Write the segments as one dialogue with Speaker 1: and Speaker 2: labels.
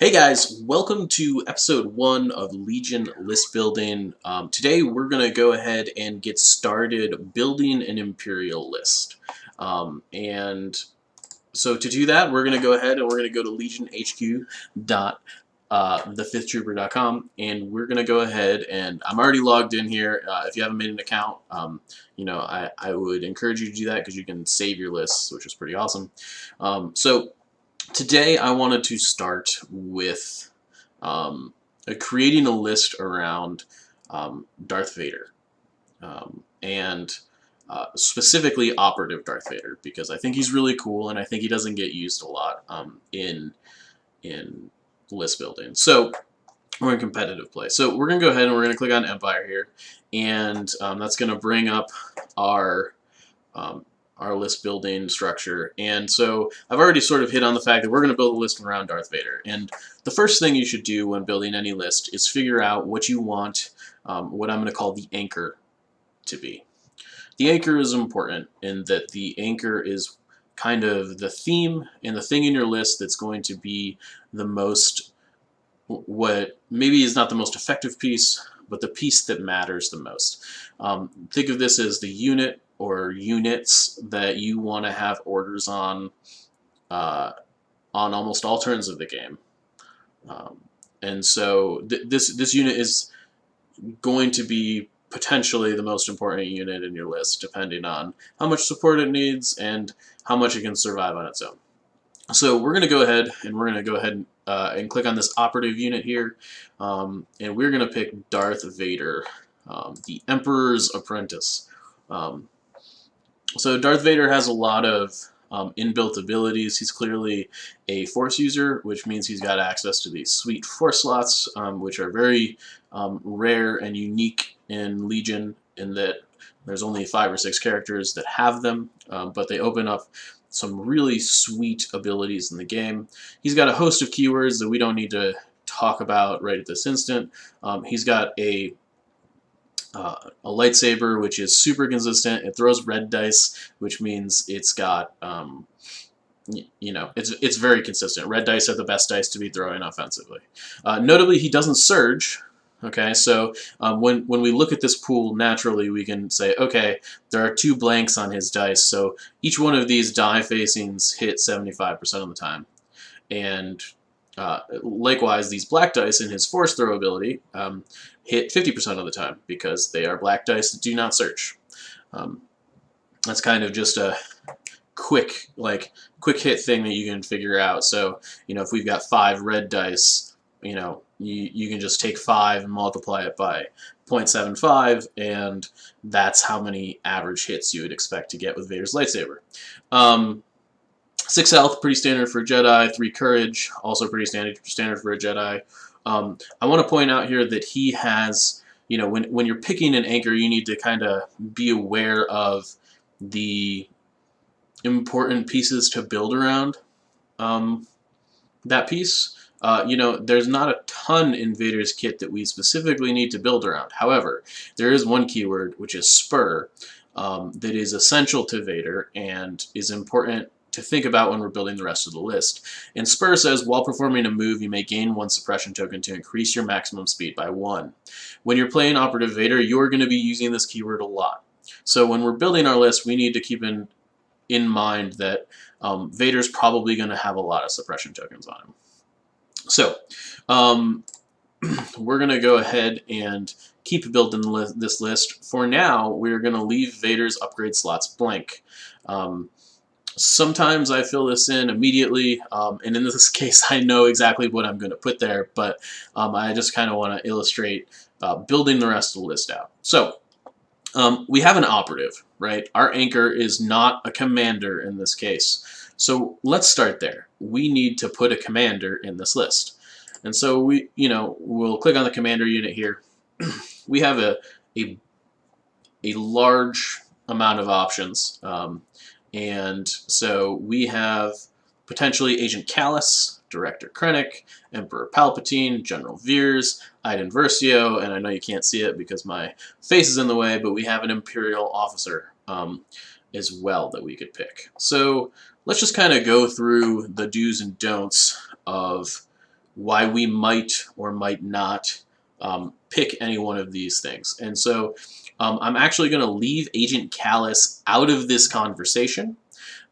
Speaker 1: Hey guys, welcome to episode 1 of Legion list building. Today we're going to go ahead and get started building an Imperial list. And so to do that, we're going to go ahead and we're going to go to legionhq.thefifthtrooper.com, and we're going to go ahead and I'm already logged in here. If you haven't made an account, I would encourage you to do that because you can save your lists, which is pretty awesome. Today I wanted to start with creating a list around Darth Vader, and specifically operative Darth Vader, because I think he's really cool and I think he doesn't get used a lot in list building. So we're in competitive play. So we're going to go ahead and we're going to click on Empire here, and that's going to bring up our list building structure. And so I've already sort of hit on the fact that we're going to build a list around Darth Vader. And the first thing you should do when building any list is figure out what you want, what I'm going to call the anchor to be. The anchor is important in that the anchor is kind of the theme and the thing in your list that's going to be the most, what maybe is not the most effective piece, but the piece that matters the most. Think of this as the unit or units that you want to have orders on almost all turns of the game. And so this unit is going to be potentially the most important unit in your list, depending on how much support it needs and how much it can survive on its own. So we're going to go ahead and click on this operative unit here, and we're going to pick Darth Vader, the Emperor's Apprentice. So Darth Vader has a lot of inbuilt abilities. He's clearly a Force user, which means he's got access to these sweet Force slots, which are very rare and unique in Legion, in that there's only 5 or 6 characters that have them, but they open up some really sweet abilities in the game. He's got a host of keywords that we don't need to talk about right at this instant. He's got a lightsaber, which is super consistent. It throws red dice, which means it's got, it's very consistent. Red dice are the best dice to be throwing offensively. Notably, he doesn't surge. Okay, so when we look at this pool, naturally we can say, okay, there are 2 blanks on his dice, so each one of these die facings hit 75% of the time. And likewise, these black dice in his force throw ability hit 50% of the time, because they are black dice that do not surge. That's kind of just a quick hit thing that you can figure out. So, if we've got 5 red dice, you can just take 5 and multiply it by 0.75, and that's how many average hits you would expect to get with Vader's lightsaber. 6 health, pretty standard for a Jedi. 3 courage, also pretty standard for a Jedi. I want to point out here that he has, when you're picking an anchor, you need to kind of be aware of the important pieces to build around that piece. There's not a ton in Vader's kit that we specifically need to build around. However, there is one keyword, which is Spur, that is essential to Vader and is important to think about when we're building the rest of the list. And Spur says, while performing a move, you may gain 1 suppression token to increase your maximum speed by 1. When you're playing Operative Vader, you're going to be using this keyword a lot. So when we're building our list, we need to keep in mind that Vader's probably going to have a lot of suppression tokens on him. So we're going to go ahead and keep building this list. For now, we're going to leave Vader's upgrade slots blank. Sometimes I fill this in immediately, and in this case I know exactly what I'm going to put there, but I just kind of want to illustrate building the rest of the list out. So we have an operative, right? Our anchor is not a commander in this case. So let's start there. We need to put a commander in this list. And so we'll click on the commander unit here. We have a large amount of options. And so we have potentially Agent Callus, Director Krennic, Emperor Palpatine, General Viirs, Iden Versio, and I know you can't see it because my face is in the way, but we have an Imperial Officer as well that we could pick. So let's just kind of go through the do's and don'ts of why we might or might not pick any one of these things. And so I'm actually going to leave Agent Callus out of this conversation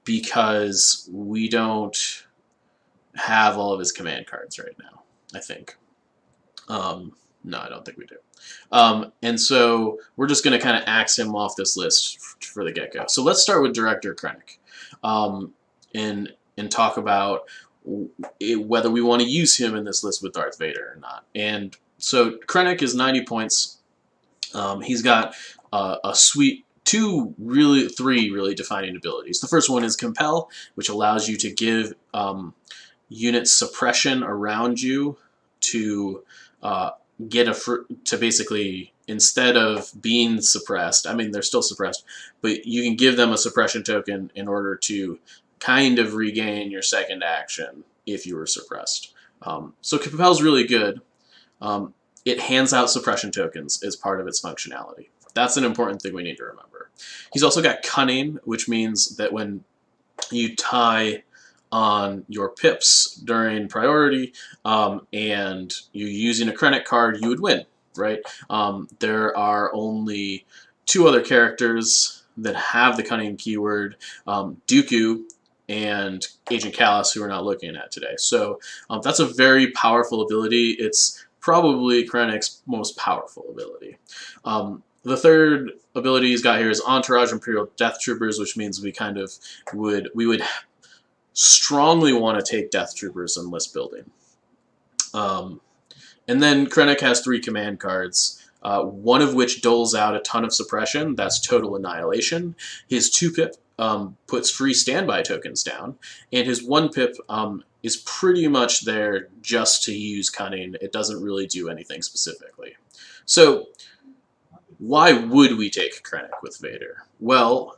Speaker 1: because we don't have all of his command cards right now, I think. No, I don't think we do. And so we're just going to kind of axe him off this list for the get-go. So let's start with Director Krennic and talk about whether we want to use him in this list with Darth Vader or not. And so Krennic is 90 points. He's got a sweet three really defining abilities. The first one is Compel, which allows you to give units suppression around you to to basically, instead of being suppressed, I mean, they're still suppressed, but you can give them a suppression token in order to kind of regain your second action if you were suppressed. So Compel's really good. It hands out suppression tokens as part of its functionality. That's an important thing we need to remember. He's also got Cunning, which means that when you tie on your pips during priority and you're using a Krennic card, you would win, right? There are only 2 other characters that have the Cunning keyword, Dooku and Agent Callus, who we're not looking at today. So that's a very powerful ability. It's probably Krennic's most powerful ability. The third ability he's got here is Entourage Imperial Death Troopers, which means we kind of would strongly want to take Death Troopers in list building. And then Krennic has 3 command cards, one of which doles out a ton of suppression. That's Total Annihilation. His 2-pip puts free standby tokens down, and his 1-pip is pretty much there just to use Cunning. It doesn't really do anything specifically. So why would we take Krennic with Vader? Well,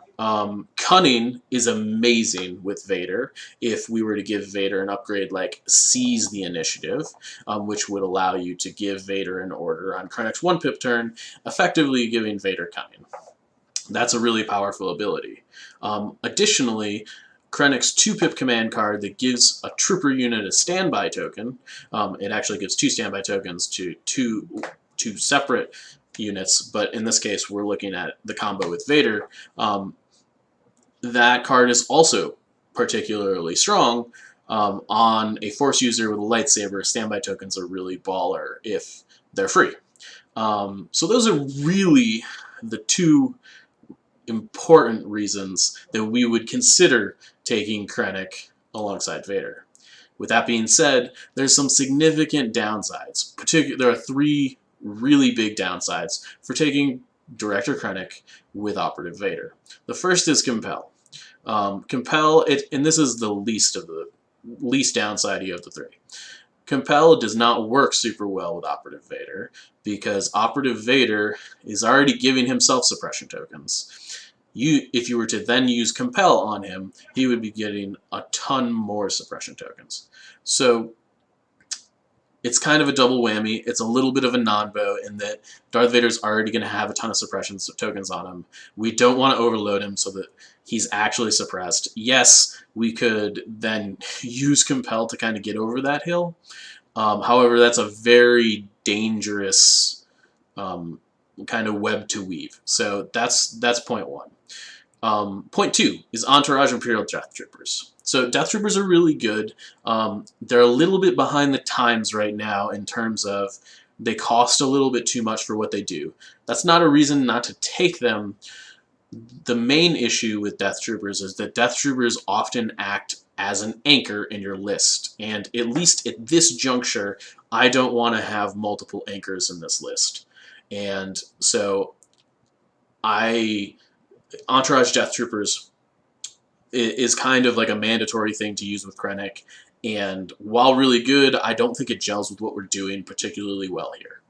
Speaker 1: Cunning is amazing with Vader if we were to give Vader an upgrade like Seize the Initiative, which would allow you to give Vader an order on Krennic's 1-pip turn, effectively giving Vader Cunning. That's a really powerful ability. Additionally, Krennic's 2-pip command card that gives a trooper unit a standby token, it actually gives 2 standby tokens to two separate units, but in this case we're looking at the combo with Vader. That card is also particularly strong. On a Force user with a lightsaber, standby tokens are really baller if they're free. So those are really the 2 important reasons that we would consider taking Krennic alongside Vader. With that being said, there's some significant downsides. There are 3 really big downsides for taking Director Krennic with Operative Vader. The first is Compel. Compel, and this is the least downside of the 3. Compel does not work super well with Operative Vader because Operative Vader is already giving himself suppression tokens. If you were to then use Compel on him, he would be getting a ton more suppression tokens. So it's kind of a double whammy. It's a little bit of a non-bow in that Darth Vader's already going to have a ton of suppression tokens on him. We don't want to overload him so that he's actually suppressed. Yes, we could then use Compel to kind of get over that hill. However, that's a very dangerous kind of web to weave. So that's point 1. Point 2 is Entourage Imperial Death Troopers. So Death Troopers are really good. They're a little bit behind the times right now in terms of they cost a little bit too much for what they do. That's not a reason not to take them. The main issue with Death Troopers is that Death Troopers often act as an anchor in your list. And at least at this juncture, I don't want to have multiple anchors in this list. And so Entourage Death Troopers is kind of like a mandatory thing to use with Krennic, and while really good, I don't think it gels with what we're doing particularly well here.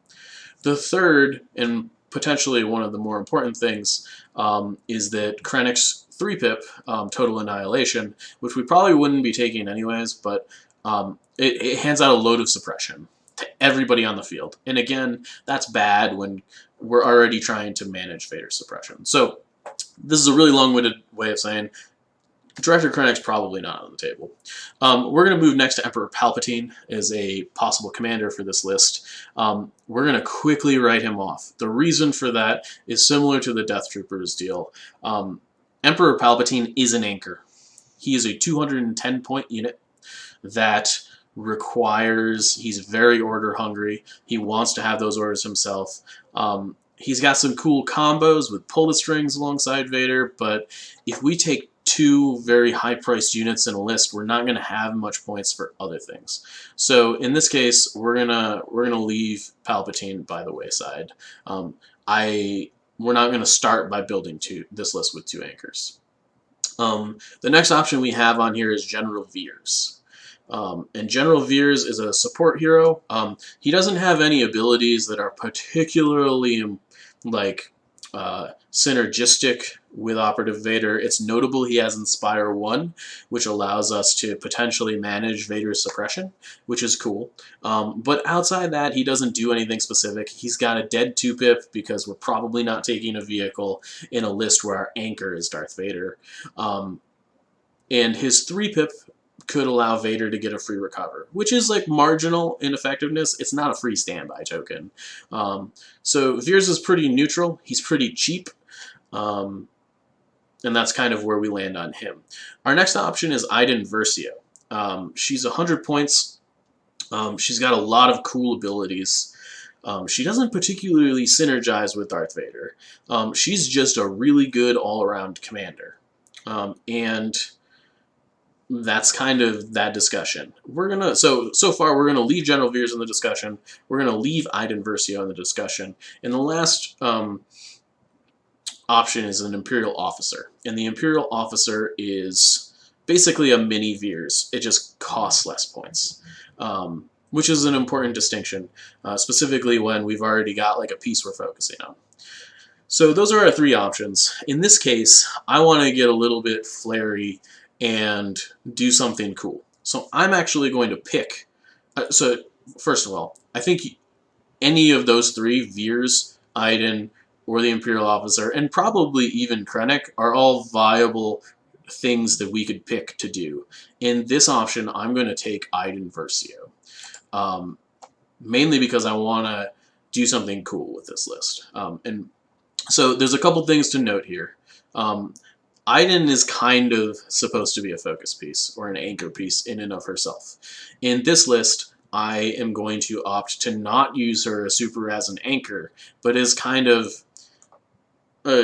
Speaker 1: The third, and potentially one of the more important things, is that Krennic's 3-pip, Total Annihilation, which we probably wouldn't be taking anyways, but it hands out a load of suppression to everybody on the field. And again, that's bad when we're already trying to manage Vader's suppression. So this is a really long-winded way of saying Director Krennic's probably not on the table. We're going to move next to Emperor Palpatine as a possible commander for this list. We're going to quickly write him off. The reason for that is similar to the Death Troopers deal. Emperor Palpatine is an anchor. He is a 210-point unit that requires, he's very order hungry. He wants to have those orders himself. He's got some cool combos with pull the strings alongside Vader, but if we take two very high-priced units in a list, we're not going to have much points for other things. So in this case, we're gonna leave Palpatine by the wayside. We're not going to start by building this list with two anchors. The next option we have on here is General Viirs. And General Viirs is a support hero. He doesn't have any abilities that are particularly synergistic with Operative Vader. It's notable he has Inspire 1, which allows us to potentially manage Vader's suppression, which is cool. But outside that, he doesn't do anything specific. He's got a dead 2-pip because we're probably not taking a vehicle in a list where our anchor is Darth Vader. And his 3-pip could allow Vader to get a free recover, which is like marginal in effectiveness. It's not a free standby token. So Viirs is pretty neutral. He's pretty cheap. And that's kind of where we land on him. Our next option is Iden Versio. She's 100 points. She's got a lot of cool abilities. She doesn't particularly synergize with Darth Vader. She's just a really good all-around commander. And that's kind of that discussion. We're gonna so far we're gonna leave General Viirs in the discussion. We're gonna leave Iden Versio in the discussion. And the last option is an Imperial Officer, and the Imperial Officer is basically a mini Viirs. It just costs less points, which is an important distinction, specifically when we've already got like a piece we're focusing on. So those are our three options. In this case, I want to get a little bit flary and do something cool. So I'm actually going to pick. So first of all, I think any of those three, Viirs, Iden, or the Imperial Officer, and probably even Krennic, are all viable things that we could pick to do. In this option, I'm going to take Iden Versio, mainly because I want to do something cool with this list. And so there's a couple things to note here. Iden is kind of supposed to be a focus piece or an anchor piece in and of herself. In this list, I am going to opt to not use her super as an anchor, but is kind of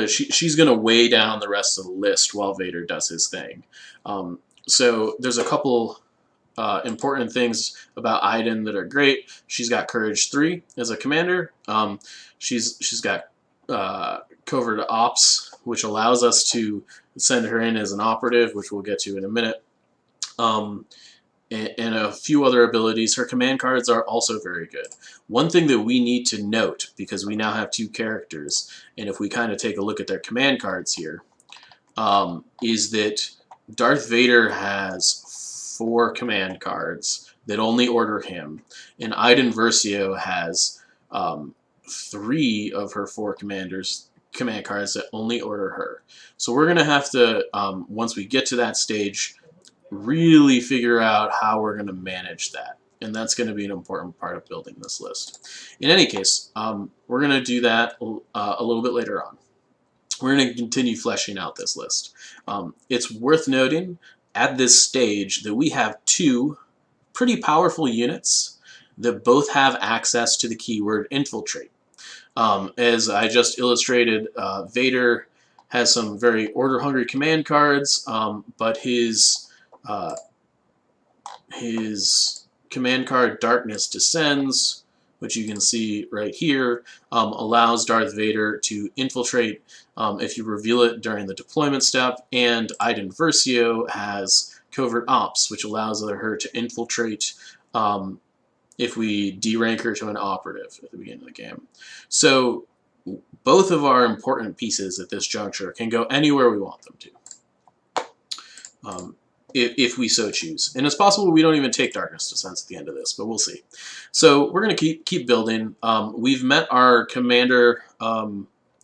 Speaker 1: she's going to weigh down the rest of the list while Vader does his thing. So there's a couple important things about Iden that are great. She's got Courage 3 as a commander. She's got Covert Ops, which allows us to send her in as an operative, which we'll get to in a minute. And a few other abilities. Her command cards are also very good. One thing that we need to note, because we now have two characters, and if we kind of take a look at their command cards here, is that Darth Vader has 4 command cards that only order him, and Iden Versio has 3 of her 4 command cards that only order her. So we're going to have to, once we get to that stage, really figure out how we're going to manage that. And that's going to be an important part of building this list. In any case, we're going to do that a little bit later on. We're going to continue fleshing out this list. It's worth noting at this stage that we have 2 pretty powerful units that both have access to the keyword infiltrate. As I just illustrated, Vader has some very order-hungry command cards, but his command card Darkness Descends, which you can see right here, allows Darth Vader to infiltrate if you reveal it during the deployment step, and Iden Versio has Covert Ops, which allows her to infiltrate if we derank her to an operative at the beginning of the game. So both of our important pieces at this juncture can go anywhere we want them to. If we so choose. And it's possible we don't even take Darkness Descents at the end of this, but we'll see. So we're going to keep building. We've met our commander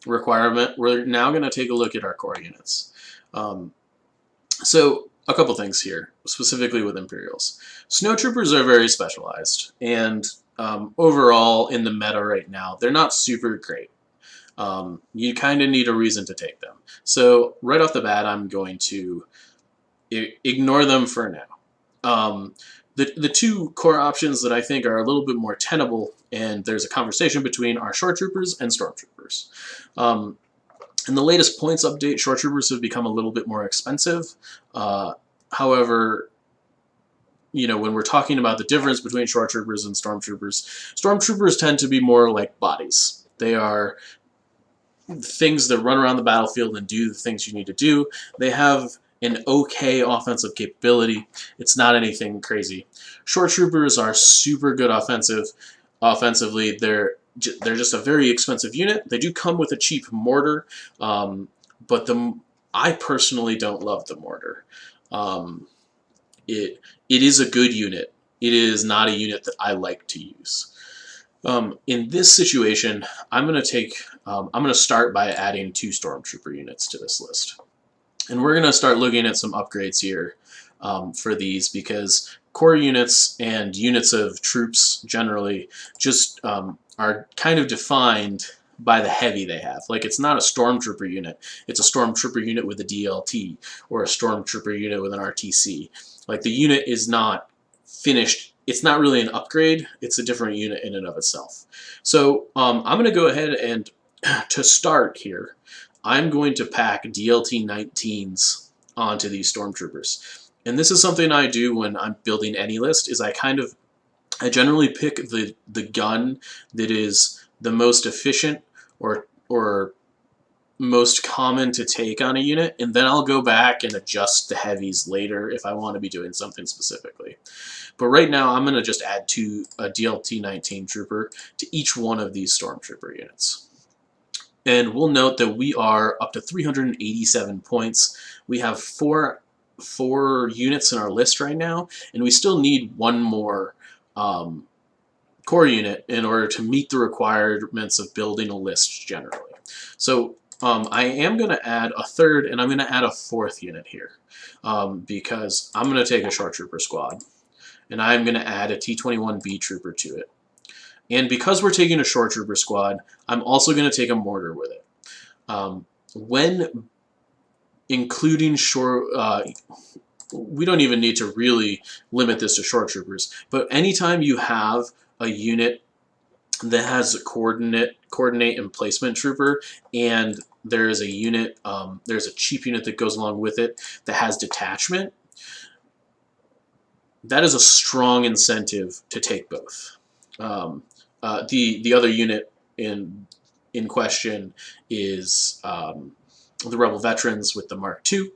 Speaker 1: requirement. We're now going to take a look at our core units. So a couple things here, specifically with Imperials. Snowtroopers are very specialized, and overall in the meta right now, they're not super great. You kind of need a reason to take them. So right off the bat, I'm going to ignore them for now. The two core options that I think are a little bit more tenable, and there's a conversation between, are Shore Troopers and Stormtroopers. In the latest points update, Shore Troopers have become a little bit more expensive. However, you know, when we're talking about the difference between Shore Troopers and Stormtroopers tend to be more like bodies. They are things that run around the battlefield and do the things you need to do. They have an okay offensive capability. It's not anything crazy. Shore Troopers are super good offensively. They're just a very expensive unit. They do come with a cheap mortar, but I personally don't love the mortar. It is a good unit. It is not a unit that I like to use. In this situation, I'm going to start by adding 2 Stormtrooper units to this list. And we're going to start looking at some upgrades here for these, because core units and units of troops generally just are kind of defined by the heavy they have. Like, it's not a Stormtrooper unit. It's a Stormtrooper unit with a DLT, or a Stormtrooper unit with an RTC. Like, the unit is not finished. It's not really an upgrade. It's a different unit in and of itself. So I'm going to go ahead and, to start here, I'm going to pack DLT 19s onto these Stormtroopers. And this is something I do when I'm building any list, is I generally pick the gun that is the most efficient or most common to take on a unit, and then I'll go back and adjust the heavies later if I want to be doing something specifically. But right now, I'm going to just add a DLT 19 trooper to each one of these Stormtrooper units. And we'll note that we are up to 387 points. We have four units in our list right now, and we still need one more core unit in order to meet the requirements of building a list generally. So I am going to add a third, and I'm going to add a fourth unit here, because I'm going to take a Shore Trooper squad, and I'm going to add a T-21B Trooper to it. And because we're taking a Shore Trooper squad, I'm also going to take a mortar with it. When including we don't even need to really limit this to Shore Troopers, but anytime you have a unit that has a coordinate and placement trooper, and there is a unit, there's a cheap unit that goes along with it that has detachment, that is a strong incentive to take both. The other unit in question is the Rebel Veterans with the Mark II.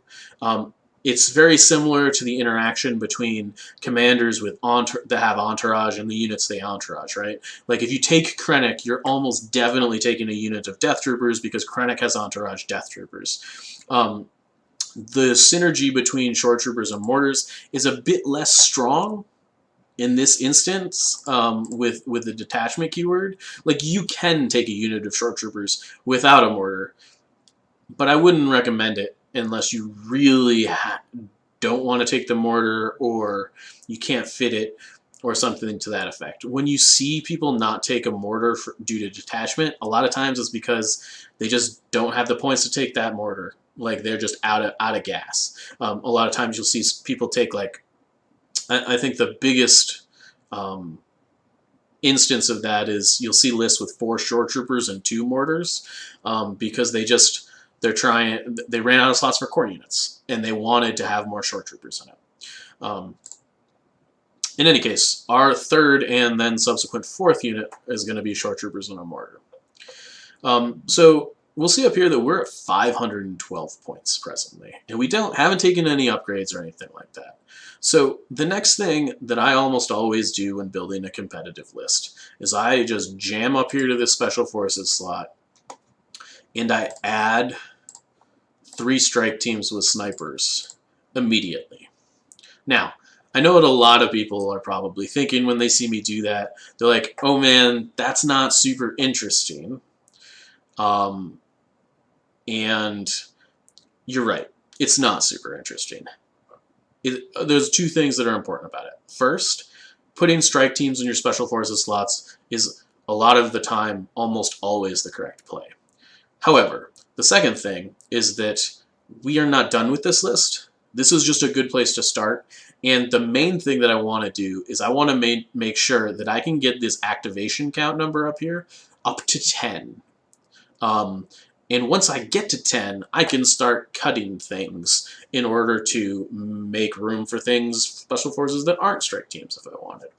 Speaker 1: It's very similar to the interaction between commanders that have Entourage and the units they Entourage, right? Like, if you take Krennic, you're almost definitely taking a unit of Death Troopers, because Krennic has Entourage Death Troopers. The synergy between Shore Troopers and Mortars is a bit less strong in this instance, with the detachment keyword. Like, you can take a unit of Shore Troopers without a mortar, but I wouldn't recommend it unless you really don't want to take the mortar, or you can't fit it, or something to that effect. When you see people not take a mortar due to detachment, a lot of times it's because they just don't have the points to take that mortar. Like, they're just out of gas. A lot of times you'll see people take, like, I think the biggest instance of that is you'll see lists with 4 Shore Troopers and 2 mortars, because they ran out of slots for core units, and they wanted to have more Shore Troopers in it. In any case, our third and then subsequent fourth unit is going to be Shore Troopers and a mortar. So we'll see up here that we're at 512 points presently, and we haven't taken any upgrades or anything like that. So the next thing that I almost always do when building a competitive list is I just jam up here to this Special Forces slot, and I add 3 strike teams with snipers immediately. Now, I know what a lot of people are probably thinking when they see me do that. They're like, oh man, that's not super interesting. And you're right. it's not super interesting. There's two things that are important about it. First, putting strike teams in your special forces slots is a lot of the time almost always the correct play. However, the second thing is that we are not done with this list. This is just a good place to start. And the main thing that I want to do is I want to make sure that I can get this activation count number up here up to 10. And once I get to 10, I can start cutting things in order to make room for things, special forces that aren't strike teams if I wanted.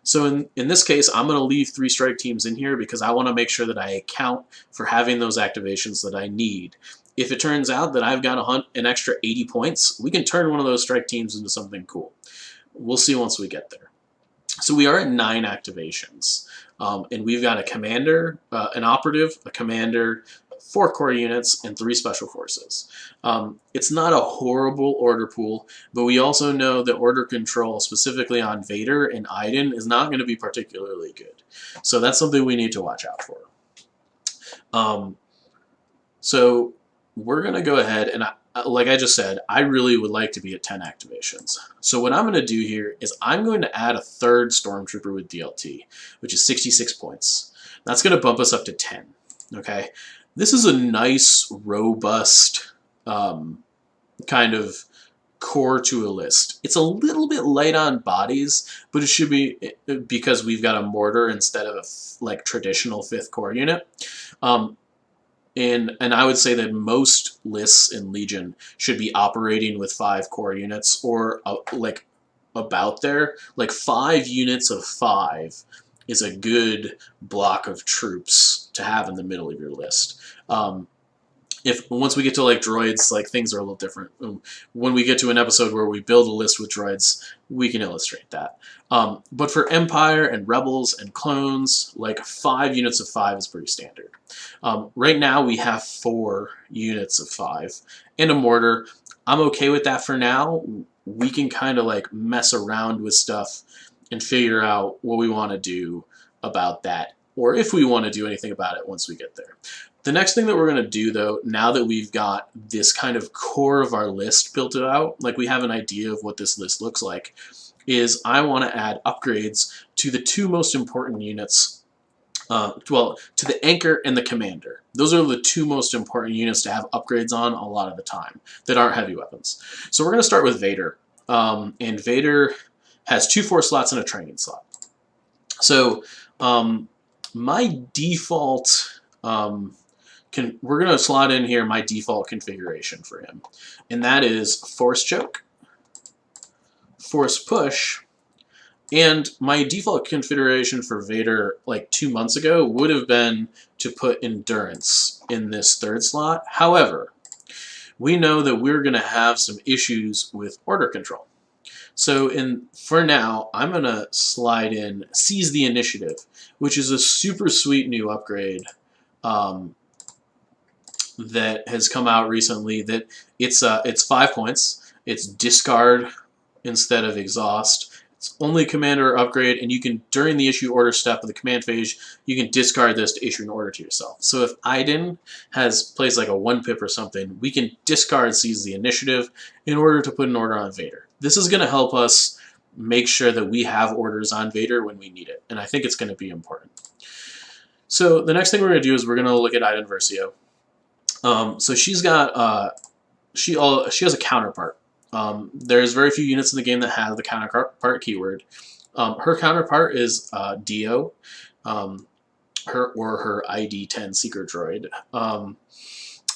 Speaker 1: So in this case, I'm going to leave 3 strike teams in here because I want to make sure that I account for having those activations that I need. If it turns out that I've got an extra 80 points, we can turn one of those strike teams into something cool. We'll see once we get there. So we are at 9 activations. And we've got a commander, an operative, a commander, 4 core units, and 3 special forces. It's not a horrible order pool, but we also know that order control, specifically on Vader and Iden, is not going to be particularly good. So that's something we need to watch out for. So we're going to go ahead and, like I just said, I really would like to be at 10 activations. So what I'm going to do here is I'm going to add a 3rd Stormtrooper with DLT, which is 66 points. That's going to bump us up to 10. Okay, this is a nice, robust kind of core to a list. It's a little bit light on bodies, but it should be because we've got a mortar instead of a like traditional 5th core unit. And I would say that most lists in Legion should be operating with 5 core units or like about there. Like 5 units of 5 is a good block of troops to have in the middle of your list. Once we get to like droids, like things are a little different. When we get to an episode where we build a list with droids, we can illustrate that. But for Empire and Rebels and clones, like 5 units of 5 is pretty standard. Right now we have 4 units of 5 and a mortar. I'm okay with that for now. We can kind of like mess around with stuff and figure out what we want to do about that, or if we want to do anything about it once we get there. The next thing that we're going to do, though, now that we've got this kind of core of our list built out, like we have an idea of what this list looks like, is I want to add upgrades to the 2 most important units, well, to the anchor and the commander. Those are the 2 most important units to have upgrades on a lot of the time that aren't heavy weapons. So we're going to start with Vader, and Vader has 2 force slots and a training slot. So my default... we're going to slot in here my default configuration for him, and that is Force Choke, Force Push, and my default configuration for Vader like 2 months ago would have been to put Endurance in this 3rd slot. However, we know that we're going to have some issues with order control. So for now, I'm going to slide in Seize the Initiative, which is a super sweet new upgrade that has come out recently. That it's 5 points. It's discard instead of exhaust. It's only commander upgrade, and you can, during the issue order step of the command phase, you can discard this to issue an order to yourself. So if Iden plays like a 1-pip or something, we can discard Seize the Initiative in order to put an order on Vader. This is going to help us make sure that we have orders on Vader when we need it, and I think it's going to be important. So the next thing we're going to do is we're going to look at Iden Versio. So she's got she has a counterpart. There's very few units in the game that have the counterpart keyword. Her counterpart is Dio, her ID-10 Seeker Droid.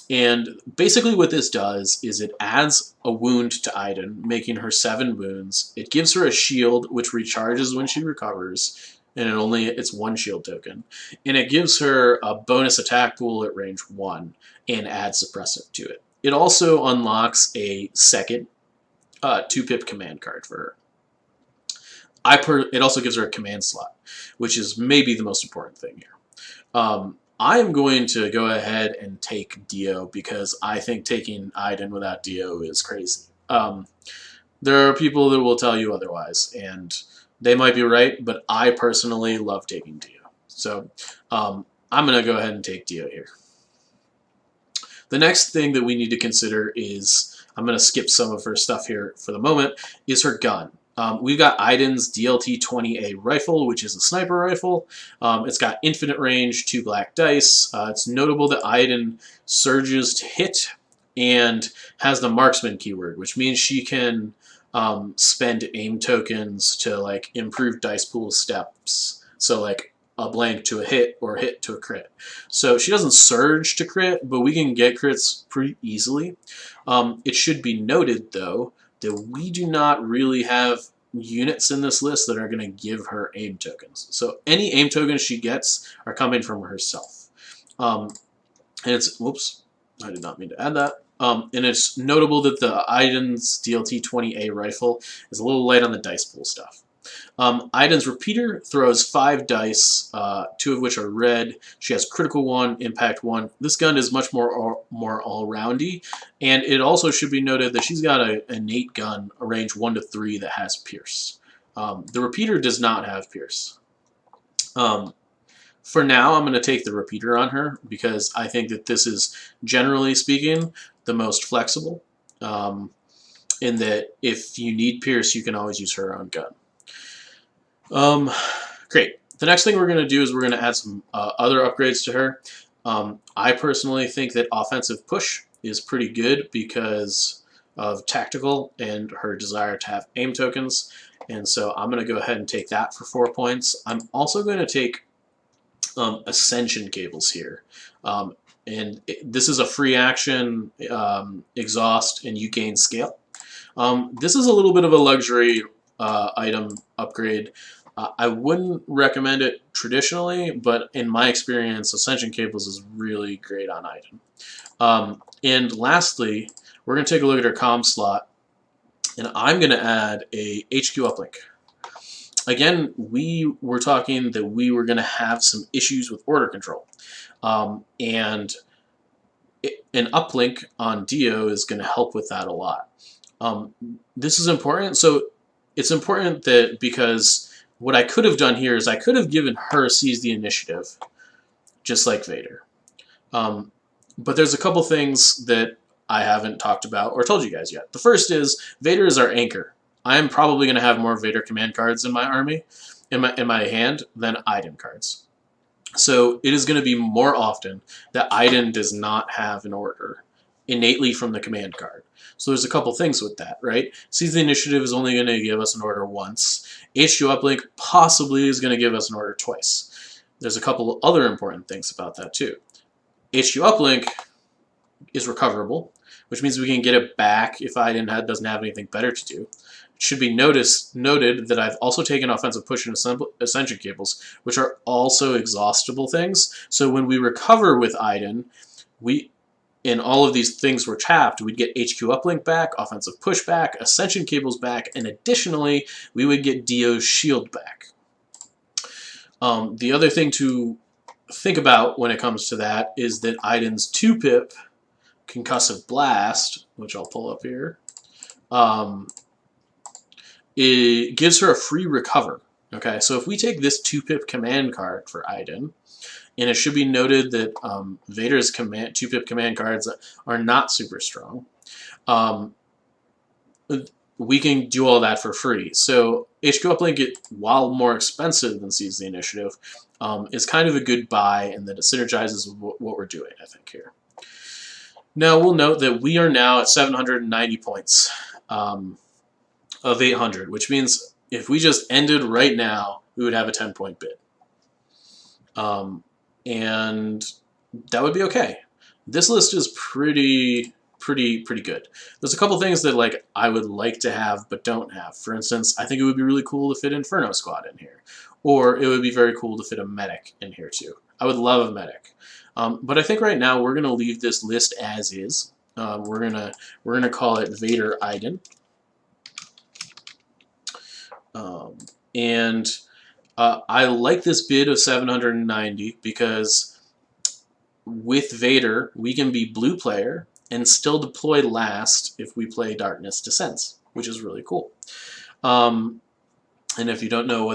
Speaker 1: And basically what this does is it adds a wound to Iden, making her 7 wounds. It gives her a shield, which recharges when she recovers, and it's 1 shield token. And it gives her a bonus attack pool at range 1 and adds suppressant to it. It also unlocks a second 2-pip command card for her. It also gives her a command slot, which is maybe the most important thing here. I'm going to go ahead and take Dio because I think taking Iden without Dio is crazy. There are people that will tell you otherwise, and they might be right, but I personally love taking Dio. So I'm going to go ahead and take Dio here. The next thing that we need to consider is I'm going to skip some of her stuff here for the moment, is her gun. We've got Iden's DLT-20A rifle, which is a sniper rifle. It's got infinite range, 2 black dice. It's notable that Iden surges to hit and has the marksman keyword, which means she can spend aim tokens to like improve dice pool steps. So like a blank to a hit or a hit to a crit. So she doesn't surge to crit, but we can get crits pretty easily. It should be noted though that we do not really have units in this list that are going to give her aim tokens. So any aim tokens she gets are coming from herself. And it's, whoops, I did not mean to add that. And it's notable that the Iden's DLT-20A rifle is a little light on the dice pool stuff. Iden's repeater throws 5 dice, 2 of which are red. She has critical 1, impact 1. This gun is much more all-roundy, and it also should be noted that she's got an innate gun, a range 1 to 3 that has pierce. The repeater does not have pierce. For now, I'm going to take the repeater on her because I think that this is, generally speaking, the most flexible. In that if you need pierce, you can always use her own gun. Great. The next thing we're going to do is we're going to add some other upgrades to her. I personally think that offensive push is pretty good because of tactical and her desire to have aim tokens. And so I'm going to go ahead and take that for 4 points. I'm also going to take ascension cables here. This is a free action exhaust and you gain scale. This is a little bit of a luxury item upgrade. I wouldn't recommend it traditionally, but in my experience, Ascension Cables is really great on Iden. And lastly, we're going to take a look at our comm slot, and I'm going to add a HQ uplink. Again, we were talking that we were going to have some issues with order control. And an uplink on Dio is going to help with that a lot. This is important. So it's important that because what I could have done here is I could have given her seize the initiative, just like Vader. But there's a couple things that I haven't talked about or told you guys yet. The first is Vader is our anchor. I am probably going to have more Vader command cards in my army, in my hand, than Iden cards. So it is going to be more often that Iden does not have an order innately from the command card. So there's a couple things with that, right? Seize the initiative is only going to give us an order once. HQ uplink possibly is going to give us an order twice. There's a couple other important things about that too. HQ uplink is recoverable, which means we can get it back if Iden doesn't have anything better to do. It should be noted that I've also taken offensive push and ascension cables, which are also exhaustible things. So when we recover with Iden, and all of these things were tapped, we'd get HQ uplink back, offensive push back, ascension cables back, and additionally, we would get Dio's shield back. The other thing to think about when it comes to that is that Iden's 2-pip concussive blast, which I'll pull up here, it gives her a free recover. Okay, so if we take this 2-pip command card for Iden, and it should be noted that Vader's 2-pip command cards are not super strong, we can do all that for free. So HQ Uplink, while more expensive than Seize the Initiative, is kind of a good buy, and that it synergizes with what we're doing, I think, here. Now, we'll note that we are now at 790 points of 800, which means if we just ended right now, we would have a 10-point bid. And that would be okay. This list is pretty good. There's a couple things that I would like to have but don't have. For instance, I think it would be really cool to fit Inferno Squad in here, or it would be very cool to fit a medic in here too. I would love a medic, but I think right now we're gonna leave this list as is. We're gonna call it Vader Iden, and I like this bid of 790 because with Vader we can be blue player and still deploy last if we play Darkness Descends, which is really cool. And if you don't know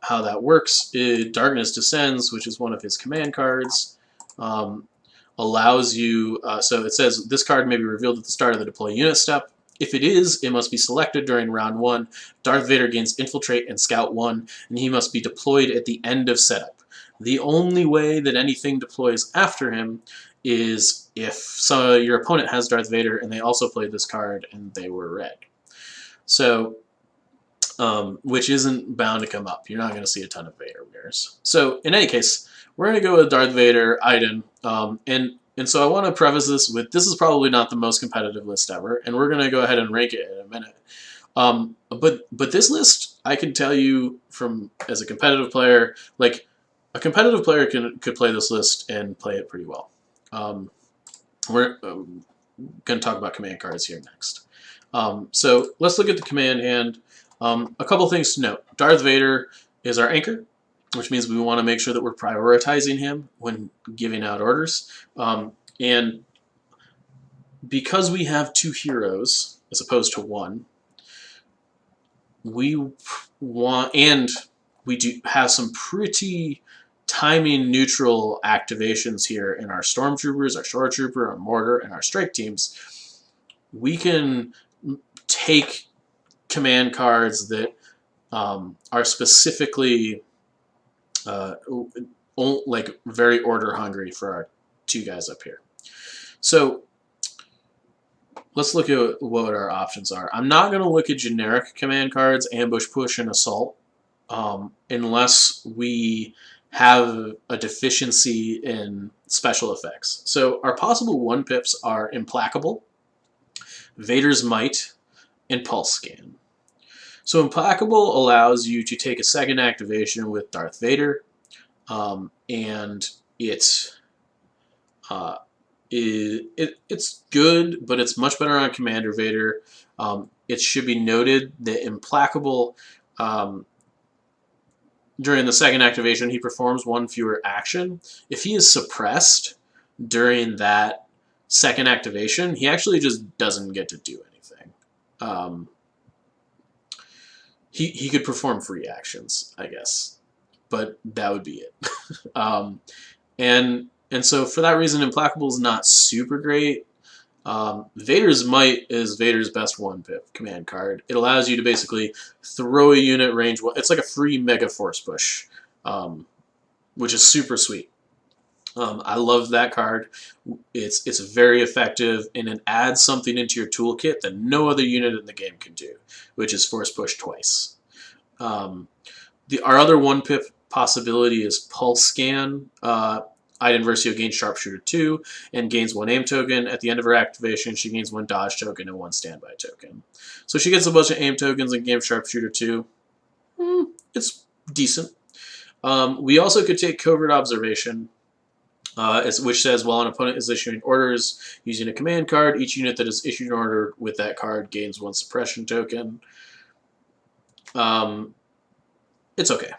Speaker 1: how that works, Darkness Descends, which is one of his command cards, allows you, so it says this card may be revealed at the start of the deploy unit step. If it is, it must be selected during round 1. Darth Vader gains Infiltrate and Scout 1, and he must be deployed at the end of setup. The only way that anything deploys after him is if your opponent has Darth Vader and they also played this card and they were red. So, which isn't bound to come up. You're not going to see a ton of Vader Viirs. So, in any case, we're going to go with Darth Vader, Iden, and so I want to preface this with, this is probably not the most competitive list ever, and we're going to go ahead and rank it in a minute. But this list, I can tell you from, as a competitive player, like, a competitive player could play this list and play it pretty well. We're going to talk about command cards here next. So let's look at the command hand. A couple things to note. Darth Vader is our anchor, which means we want to make sure that we're prioritizing him when giving out orders. And because we have 2 heroes as opposed to 1, we want, and we do have some pretty timing neutral activations here in our Stormtroopers, our Shore Trooper, our Mortar, and our Strike teams. We can take command cards that are specifically like very order hungry for our 2 guys up here. So let's look at what our options are. I'm not going to look at generic command cards, ambush, push, and assault, unless we have a deficiency in special effects. So our possible 1-pips are Implacable, Vader's Might, and Pulse Scan. So Implacable allows you to take a second activation with Darth Vader, and it's good, but it's much better on Commander Vader. It should be noted that Implacable, during the second activation, he performs 1 fewer action. If he is suppressed during that second activation, he actually just doesn't get to do anything. He could perform free actions, I guess, but that would be it. And so for that reason, Implacable is not super great. Vader's Might is Vader's best 1-pip command card. It allows you to basically throw a unit range. It's like a free Mega Force Push, which is super sweet. I love that card. It's very effective, and it adds something into your toolkit that no other unit in the game can do, which is Force Push twice. Our other 1-pip possibility is Pulse Scan. Iden Versio gains Sharpshooter 2 and gains 1 aim token. At the end of her activation, she gains 1 dodge token and 1 standby token. So she gets a bunch of aim tokens and gains Sharpshooter 2. It's decent. We also could take Covert Observation, which says, while an opponent is issuing orders using a command card, each unit that is issued an order with that card gains 1 suppression token. It's okay.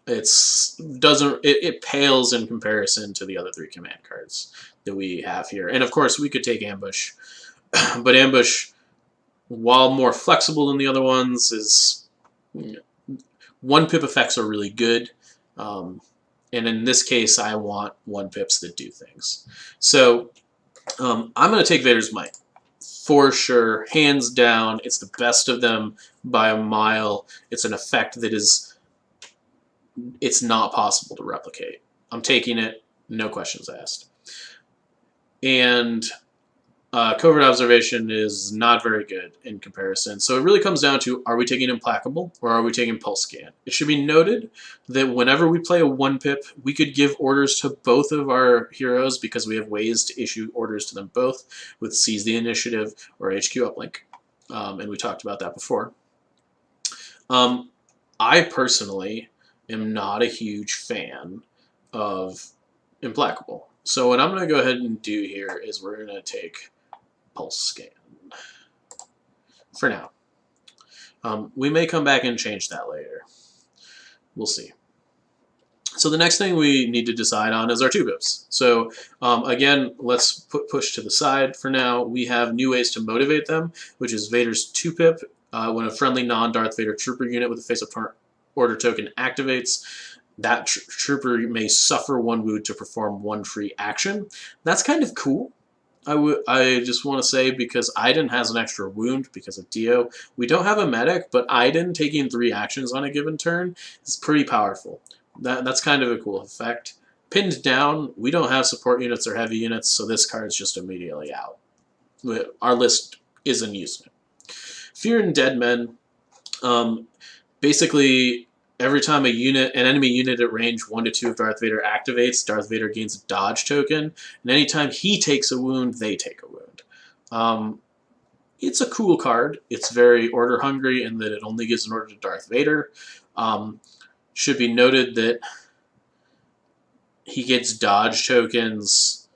Speaker 1: It pales in comparison to the other 3 command cards that we have here. And of course, we could take Ambush, but Ambush, while more flexible than the other ones, is 1-pip effects are really good. And in this case, I want 1-pips that do things. So I'm going to take Vader's Might for sure, hands down. It's the best of them by a mile. It's an effect that it's not possible to replicate. I'm taking it, no questions asked. And Covert Observation is not very good in comparison. So it really comes down to, are we taking Implacable or are we taking Pulse Scan? It should be noted that whenever we play a 1-pip, we could give orders to both of our heroes because we have ways to issue orders to them both with Seize the Initiative or HQ Uplink. And we talked about that before. I personally am not a huge fan of Implacable. So what I'm going to go ahead and do here is we're going to take Pulse Scan for now. We may come back and change that later. We'll see. So the next thing we need to decide on is our 2-pips. So again, let's put push to the side for now. We have new ways to motivate them, which is Vader's 2-pip. When a friendly non-Darth Vader trooper unit with a face-up order token activates, that trooper may suffer 1 wound to perform 1 free action. That's kind of cool. I just want to say, because Iden has an extra wound because of Dio. We don't have a medic, but Iden taking 3 actions on a given turn is pretty powerful. That's kind of a cool effect. Pinned down, we don't have support units or heavy units, so this card's just immediately out. Our list isn't using it. Fear and Dead Men. Basically, every time an enemy unit at range 1 to 2 of Darth Vader activates, Darth Vader gains a dodge token, and anytime he takes a wound, they take a wound. It's a cool card. It's very order hungry in that it only gives an order to Darth Vader. Should be noted that he gets dodge tokens,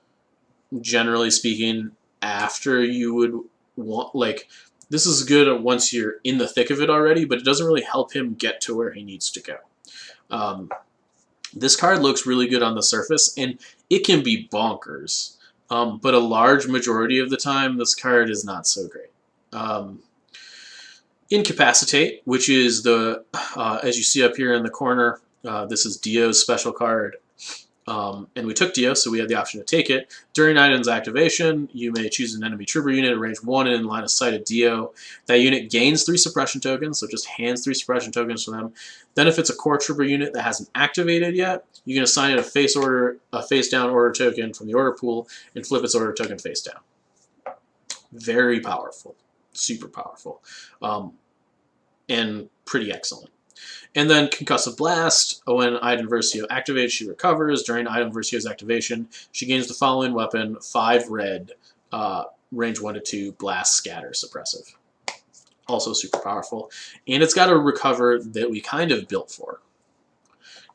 Speaker 1: generally speaking, after you would want, like, this is good once you're in the thick of it already, but it doesn't really help him get to where he needs to go. This card looks really good on the surface, and it can be bonkers. But a large majority of the time, this card is not so great. Incapacitate, which is the, as you see up here in the corner, this is Dio's special card. And we took Dio, so we had the option to take it. During Iden's activation, you may choose an enemy trooper unit at range 1 and in line of sight of Dio. That unit gains 3 suppression tokens, so just hands 3 suppression tokens to them. Then if it's a core trooper unit that hasn't activated yet, you can assign it a face down order token from the order pool and flip its order token face down. Very powerful. Super powerful. And pretty excellent. And then Concussive Blast. When Iden Versio activates, she recovers. During Iden Versio's activation, she gains the following weapon: 5 red, range 1 to 2, blast, scatter, suppressive. Also super powerful. And it's got a recover that we kind of built for.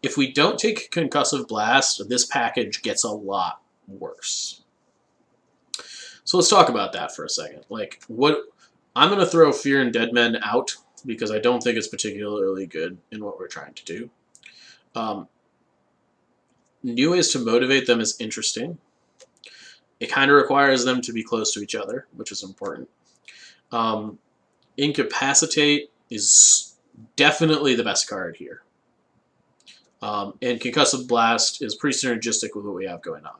Speaker 1: If we don't take Concussive Blast, this package gets a lot worse. So let's talk about that for a second. Like, what I'm going to throw Fear and Dead Men out, because I don't think it's particularly good in what we're trying to do. New ways to motivate them is interesting. It kind of requires them to be close to each other, which is important. Incapacitate is definitely the best card here. And Concussive Blast is pretty synergistic with what we have going on.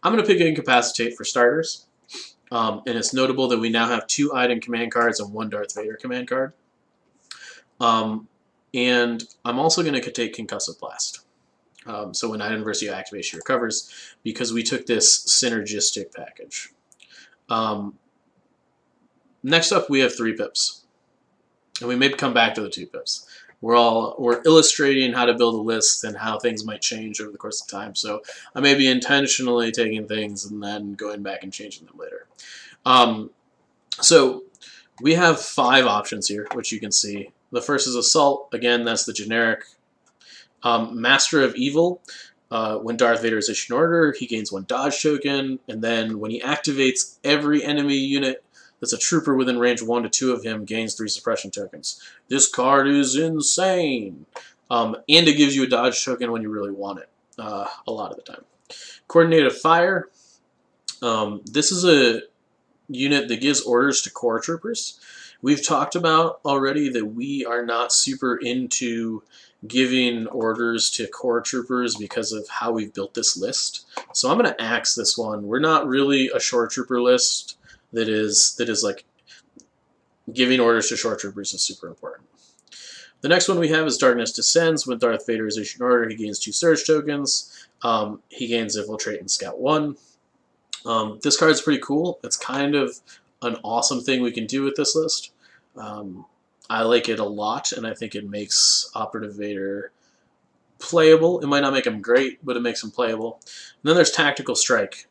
Speaker 1: I'm going to pick Incapacitate for starters. And it's notable that we now have 2 Iden command cards and 1 Darth Vader command card. And I'm also going to take Concussive Blast. So when Iden Versio activates, she recovers, because we took this synergistic package. Next up, we have 3 pips. And we may come back to the 2 pips. We're illustrating how to build a list and how things might change over the course of time. So I may be intentionally taking things and then going back and changing them later. So we have 5 options here, which you can see. The first is Assault. Again, that's the generic. Master of Evil. When Darth Vader is issued an order, he gains 1 dodge token, and then when he activates, every enemy unit that's a trooper within range 1 to 2 of him gains 3 suppression tokens. This card is insane. And it gives you a dodge token when you really want it, a lot of the time. Coordinated Fire. This is a unit that gives orders to core troopers. We've talked about already that we are not super into giving orders to core troopers because of how we've built this list. So I'm going to axe this one. We're not really a shore trooper list that is like giving orders to shore troopers is super important. The next one we have is Darkness Descends. When Darth Vader is issued an order, he gains 2 surge tokens. He gains Infiltrate and Scout 1. This card's pretty cool. It's kind of an awesome thing we can do with this list. I like it a lot, and I think it makes Operative Vader playable. It might not make him great, but it makes him playable. And then there's Tactical Strike.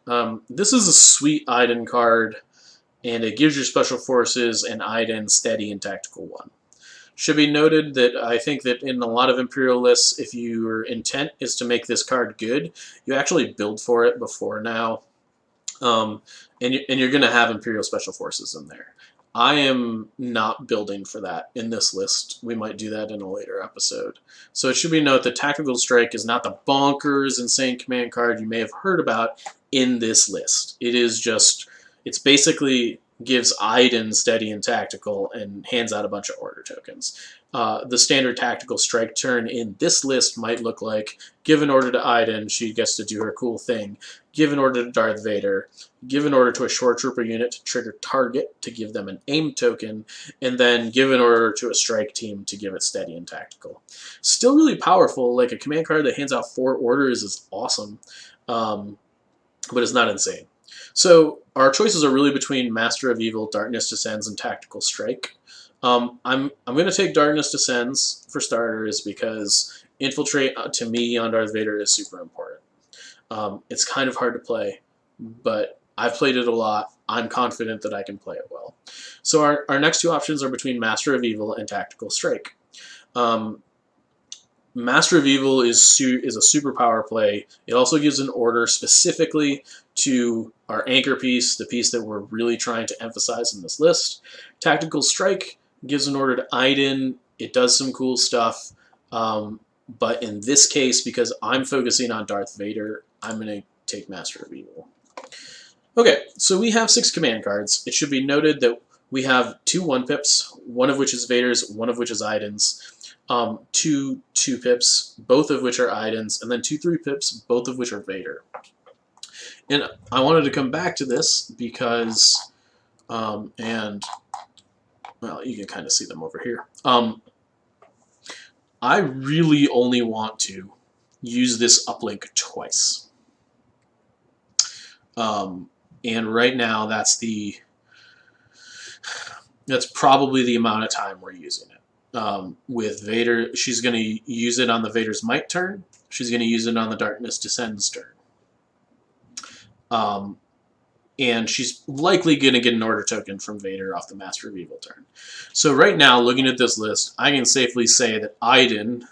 Speaker 1: This is a sweet Iden card, and it gives your Special Forces and Iden Steady and Tactical 1. Should be noted that I think that in a lot of Imperial lists, if your intent is to make this card good, you actually build for it before now. And you're going to have Imperial Special Forces in there. I am not building for that in this list. We might do that in a later episode. So it should be noted that Tactical Strike is not the bonkers insane command card you may have heard about in this list. It is just, it's basically gives Iden steady and tactical and hands out a bunch of order tokens. The standard tactical strike turn in this list might look like give an order to Iden, she gets to do her cool thing. Give an order to Darth Vader. Give an order to a shore trooper unit to trigger target to give them an aim token, and then give an order to a strike team to give it steady and tactical. Still really powerful. Like a command card that hands out 4 orders is awesome, but it's not insane. So our choices are really between Master of Evil, Darkness Descends, and Tactical Strike. I'm going to take Darkness Descends for starters because Infiltrate to me on Darth Vader is super important. It's kind of hard to play, but I've played it a lot. I'm confident that I can play it well. So our next 2 options are between Master of Evil and Tactical Strike. Master of Evil is a superpower play. It also gives an order specifically to our anchor piece, the piece that we're really trying to emphasize in this list. Tactical Strike gives an order to Iden. It does some cool stuff, but in this case, because I'm focusing on Darth Vader, I'm going to take Master of Evil. Okay, so we have 6 command cards. It should be noted that we have 2 1-pips, one of which is Vader's, one of which is Iden's. 2 2-pips, both of which are Iden's, and then 2 3-pips, both of which are Vader. And I wanted to come back to this because, and, well, you can kind of see them over here. I really only want to use this uplink twice. And right now, that's probably the amount of time we're using it. With Vader, she's going to use it on the Vader's Might turn. She's going to use it on the Darkness Descends turn. And she's likely going to get an order token from Vader off the Master of Evil turn. So right now, looking at this list, I can safely say that Iden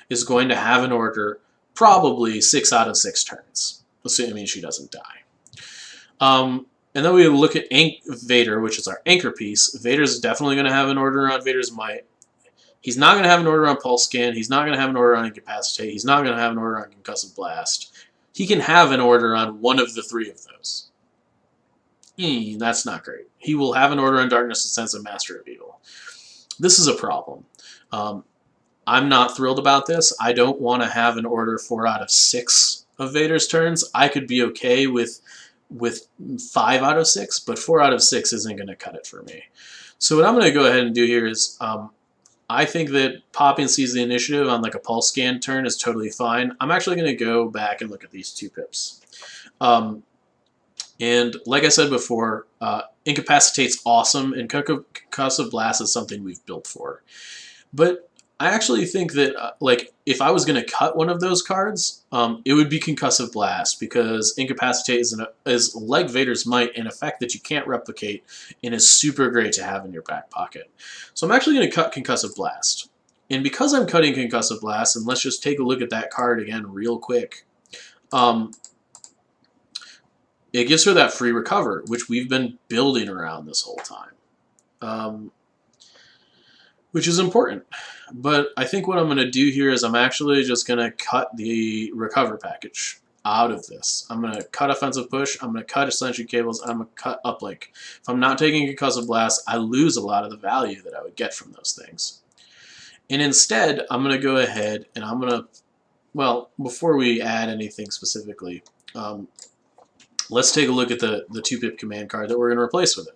Speaker 1: is going to have an order probably 6 out of 6 turns, assuming she doesn't die. And then we look at Vader, which is our anchor piece. Vader's definitely going to have an order on Vader's Might. He's not going to have an order on Pulse Scan. He's not going to have an order on Incapacitate. He's not going to have an order on Concussive Blast. He can have an order on one of the 3 of those. That's not great. He will have an order on Darkness Descends and Master of Evil. This is a problem. I'm not thrilled about this. I don't want to have an order 4 out of 6 of Vader's turns. I could be okay with 5 out of 6, but 4 out of 6 isn't going to cut it for me. So what I'm going to go ahead and do here is I think that popping Seize the Initiative on like a Pulse Scan turn is totally fine. I'm actually going to go back and look at these 2 pips. And like I said before, Incapacitate's awesome, and Concussive Blast is something we've built for. But I actually think that like if I was going to cut one of those cards, it would be Concussive Blast, because Incapacitate is like Vader's Might, an effect that you can't replicate and is super great to have in your back pocket. So I'm actually going to cut Concussive Blast. And because I'm cutting Concussive Blast, and let's just take a look at that card again real quick, it gives her that free recover, which we've been building around this whole time, which is important. But I think what I'm going to do here is I'm actually just going to cut the recover package out of this. I'm going to cut Offensive Push, I'm going to cut Ascension Cables, and I'm going to cut Uplink. If I'm not taking Concussive Blast, I lose a lot of the value that I would get from those things. And instead, I'm going to go ahead and I'm going to, well, before we add anything specifically, let's take a look at the 2-pip command card that we're going to replace with it.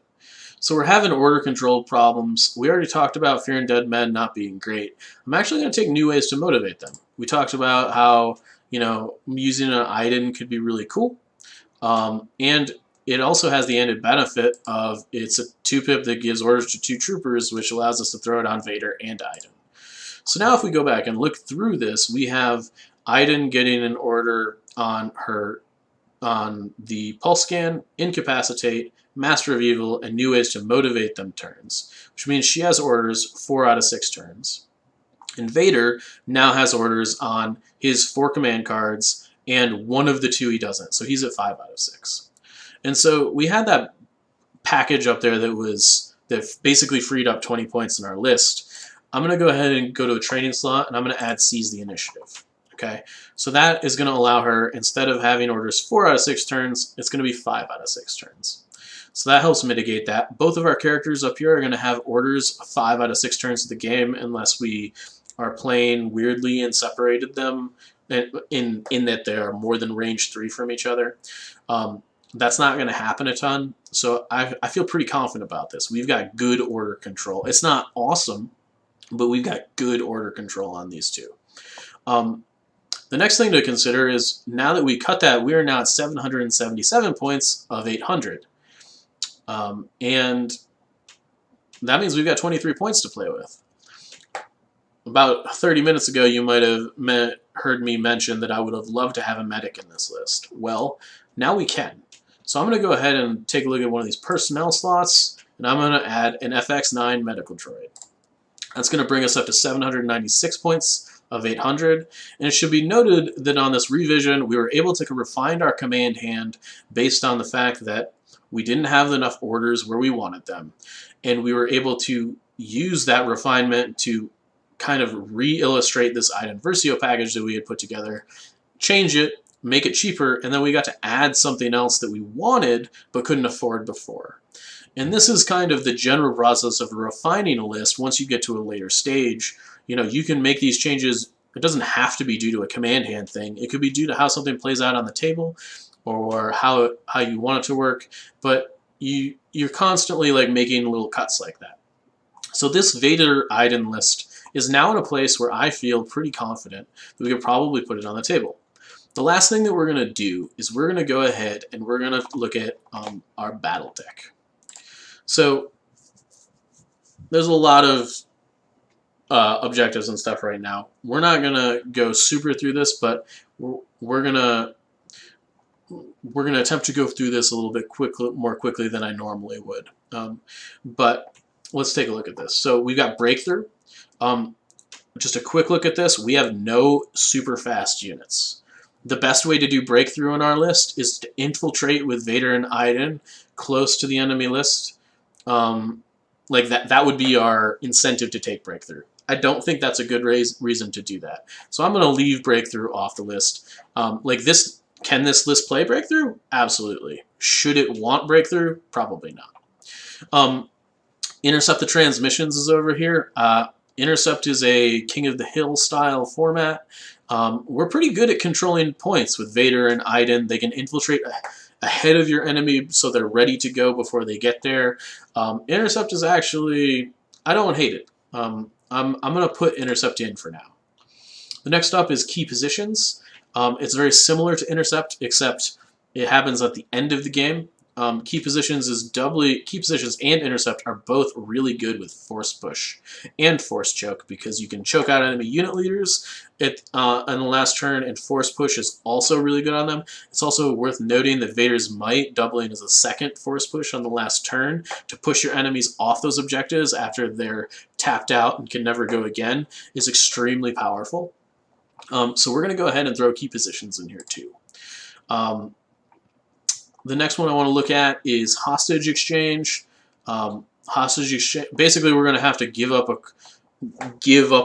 Speaker 1: So we're having order control problems. We already talked about Fear and Dead Men not being great. I'm actually going to take new ways to motivate them. We talked about how, you know, using an Iden could be really cool. And it also has the added benefit of it's a 2-pip that gives orders to 2 troopers, which allows us to throw it on Vader and Iden. So now if we go back and look through this, we have Iden getting an order on the Pulse Scan, Incapacitate, Master of Evil, and new ways to motivate them turns, which means she has orders 4 out of 6 turns. And Vader now has orders on his 4 command cards, and one of the 2 he doesn't, so he's at 5 out of 6. And so we had that package up there that basically freed up 20 points in our list. I'm going to go ahead and go to a training slot, and I'm going to add Seize the Initiative. Okay, so that is going to allow her, instead of having orders 4 out of 6 turns, it's going to be 5 out of 6 turns. So that helps mitigate that. Both of our characters up here are going to have orders 5 out of 6 turns of the game, unless we are playing weirdly and separated them in that they are more than range 3 from each other. That's not going to happen a ton, so I feel pretty confident about this. We've got good order control. It's not awesome, but we've got good order control on these two. The next thing to consider is, now that we cut that, we are now at 777 points of 800. And that means we've got 23 points to play with. About 30 minutes ago, you might have heard me mention that I would have loved to have a medic in this list. Well, now we can. So I'm going to go ahead and take a look at one of these personnel slots, and I'm going to add an FX9 medical droid. That's going to bring us up to 796 points of 800, and it should be noted that on this revision, we were able to refine our command hand based on the fact that we didn't have enough orders where we wanted them, and we were able to use that refinement to kind of re-illustrate this Iden Versio package that we had put together, change it, make it cheaper, and then we got to add something else that we wanted but couldn't afford before. And this is kind of the general process of refining a list. Once you get to a later stage, you know, you can make these changes. It doesn't have to be due to a command hand thing. It could be due to how something plays out on the table, or how you want it to work, but you're constantly like making little cuts like that. So this Vader Iden list is now in a place where I feel pretty confident that we could probably put it on the table. The last thing that we're going to do is we're going to go ahead and we're going to look at our battle deck. So there's a lot of objectives and stuff right now. We're not going to go super through this, but we're going to attempt to go through this a little bit more quickly than I normally would. But let's take a look at this. So we've got Breakthrough. Just a quick look at this. We have no super fast units. The best way to do Breakthrough on our list is to infiltrate with Vader and Iden close to the enemy list. Like that would be our incentive to take Breakthrough. I don't think that's a good reason to do that. So I'm going to leave Breakthrough off the list. Like this, can this list play Breakthrough? Absolutely. Should it want Breakthrough? Probably not. Intercept the Transmissions is over here. Intercept is a King of the Hill style format. We're pretty good at controlling points with Vader and Iden. They can infiltrate ahead of your enemy so they're ready to go before they get there. Intercept is actually, I don't hate it. I'm going to put Intercept in for now. The next up is Key Positions. It's very similar to Intercept, except it happens at the end of the game. Key Positions and Intercept are both really good with Force Push and Force Choke, because you can choke out enemy unit leaders on the last turn, and Force Push is also really good on them. It's also worth noting that Vader's Might, doubling as a second Force Push on the last turn to push your enemies off those objectives after they're tapped out and can never go again, is extremely powerful. So we're going to go ahead and throw Key Positions in here too. The next one I want to look at is Hostage Exchange. Hostage Exchange. Basically, we're going to have to give up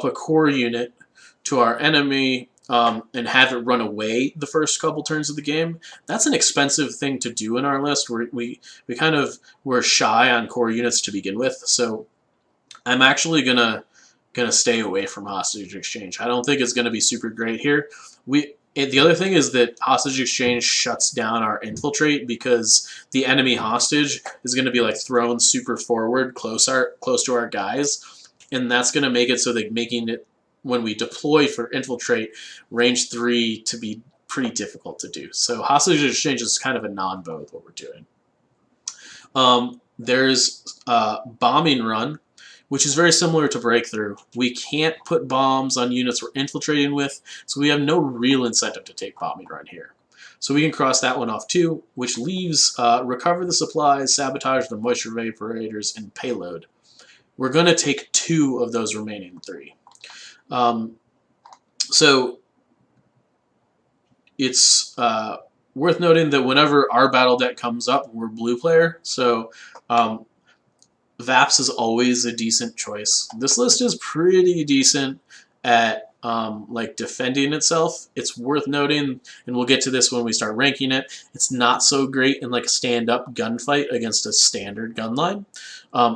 Speaker 1: a core unit to our enemy and have it run away the first couple turns of the game. That's an expensive thing to do in our list. We kind of were shy on core units to begin with, so I'm actually gonna stay away from Hostage Exchange. I don't think it's gonna be super great here. The other thing is that Hostage Exchange shuts down our infiltrate, because the enemy hostage is going to be like thrown super forward, close to our guys, and that's going to make it so that making it, when we deploy for infiltrate, range 3 to be pretty difficult to do. So Hostage Exchange is kind of a non-bow with what we're doing. There's Bombing Run, which is very similar to Breakthrough. We can't put bombs on units we're infiltrating with, so we have no real incentive to take Bombing Run here. So we can cross that one off too, which leaves Recover the Supplies, Sabotage the Moisture Vaporators, and Payload. We're going to take 2 of those remaining 3. So it's worth noting that whenever our battle deck comes up, we're blue player, so VAPS is always a decent choice. This list is pretty decent at like defending itself. It's worth noting, and we'll get to this when we start ranking it, it's not so great in like a stand-up gunfight against a standard gun line.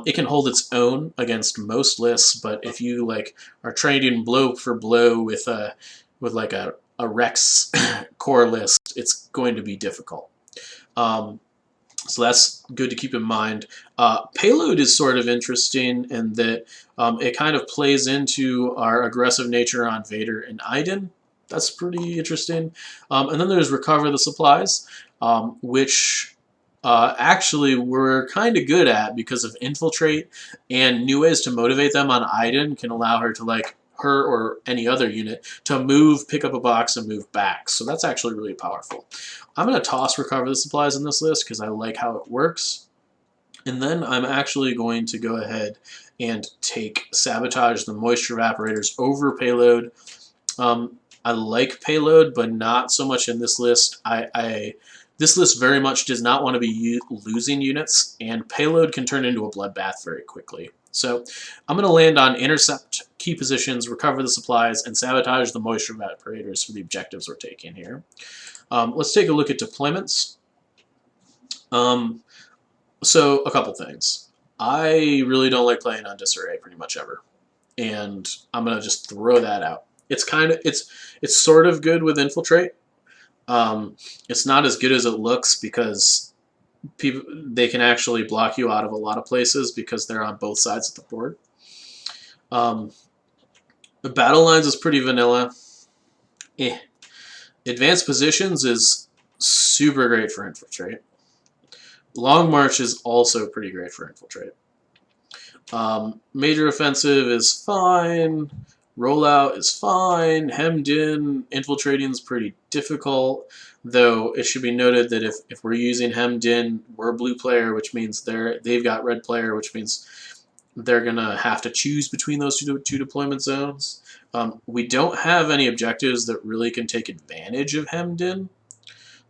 Speaker 1: It can hold its own against most lists, but if you like are trading blow for blow with like a Rex core list, it's going to be difficult. So that's good to keep in mind. Payload is sort of interesting in that it kind of plays into our aggressive nature on Vader and Iden. That's pretty interesting. And then there's Recover the Supplies, which actually we're kind of good at because of Infiltrate, and new ways to motivate them on Iden can allow her to like her or any other unit to move, pick up a box, and move back. So that's actually really powerful. I'm going to toss Recover the Supplies in this list because I like how it works. And then I'm actually going to go ahead and take Sabotage the Moisture Evaporators over Payload. I like Payload, but not so much in this list. This list very much does not want to be losing units, and Payload can turn into a bloodbath very quickly. So I'm going to land on Intercept key positions, Recover the Supplies, and Sabotage the Moisture Evaporators for the objectives we're taking here. Let's take a look at deployments. So a couple things. I really don't like playing on Disarray pretty much ever, and I'm going to just throw that out. It's sort of good with Infiltrate. It's not as good as it looks because they can actually block you out of a lot of places because they're on both sides of the board. The battle lines is pretty vanilla. Advanced positions is super great for Infiltrate. Long March is also pretty great for Infiltrate. Major Offensive is fine. Rollout is fine. Hemmed in. Infiltrating is pretty difficult. Though it should be noted that if we're using hemmed in, we're a blue player, which means they've got red player, which means they're going to have to choose between those two deployment zones. We don't have any objectives that really can take advantage of hemmed in,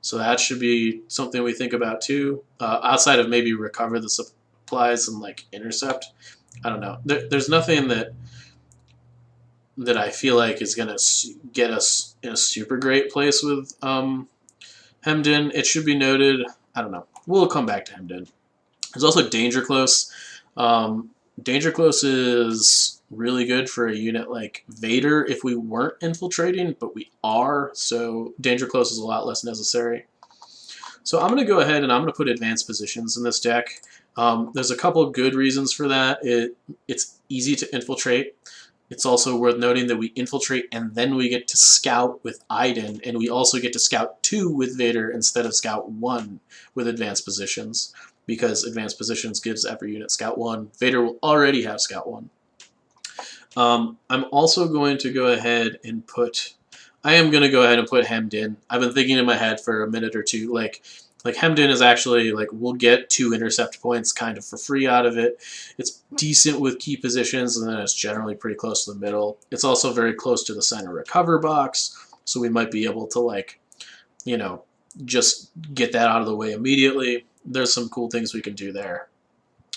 Speaker 1: so that should be something we think about too. Outside of maybe Recover the Supplies and like Intercept, I don't know. There's nothing that I feel like is going to get us in a super great place with hemmed in. It should be noted, I don't know. We'll come back to hemmed in. There's also Danger Close. Danger Close is really good for a unit like Vader if we weren't infiltrating, but we are, so Danger Close is a lot less necessary. So I'm going to go ahead and I'm going to put Advanced Positions in this deck. There's a couple good reasons for that. It's easy to infiltrate. It's also worth noting that we infiltrate and then we get to scout with Iden, and we also get to scout 2 with Vader instead of scout 1 with Advanced Positions, because Advanced Positions gives every unit scout 1. Vader will already have scout 1. I'm also going to go ahead and put hemmed in. I've been thinking in my head for a minute or two, like hemmed in is actually, like, we'll get 2 intercept points kind of for free out of it. It's decent with key positions, and then it's generally pretty close to the middle. It's also very close to the center recover box, so we might be able to, like, you know, just get that out of the way immediately. There's some cool things we can do there.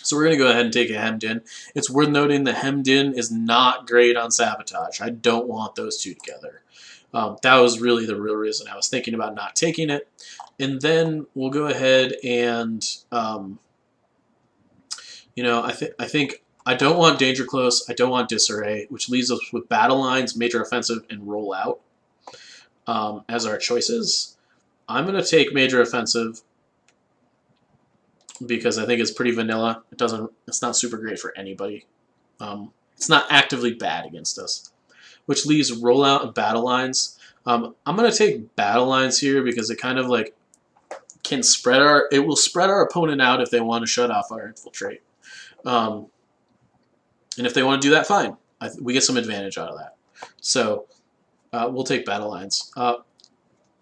Speaker 1: So we're going to go ahead and take a hemmed in. It's worth noting that hemmed in is not great on Sabotage. I don't want those two together. That was really the real reason I was thinking about not taking it. And then we'll go ahead and, you know, I think I don't want Danger Close, I don't want Disarray, which leaves us with Battle Lines, Major Offensive, and Rollout as our choices. I'm going to take Major Offensive because I think it's pretty vanilla. It's not super great for anybody. It's not actively bad against us, which leaves Rollout and Battle Lines. I'm going to take Battle Lines here because it kind of like can it will spread our opponent out if they want to shut off our infiltrate. And if they want to do that, fine. We get some advantage out of that. So we'll take Battle Lines. Then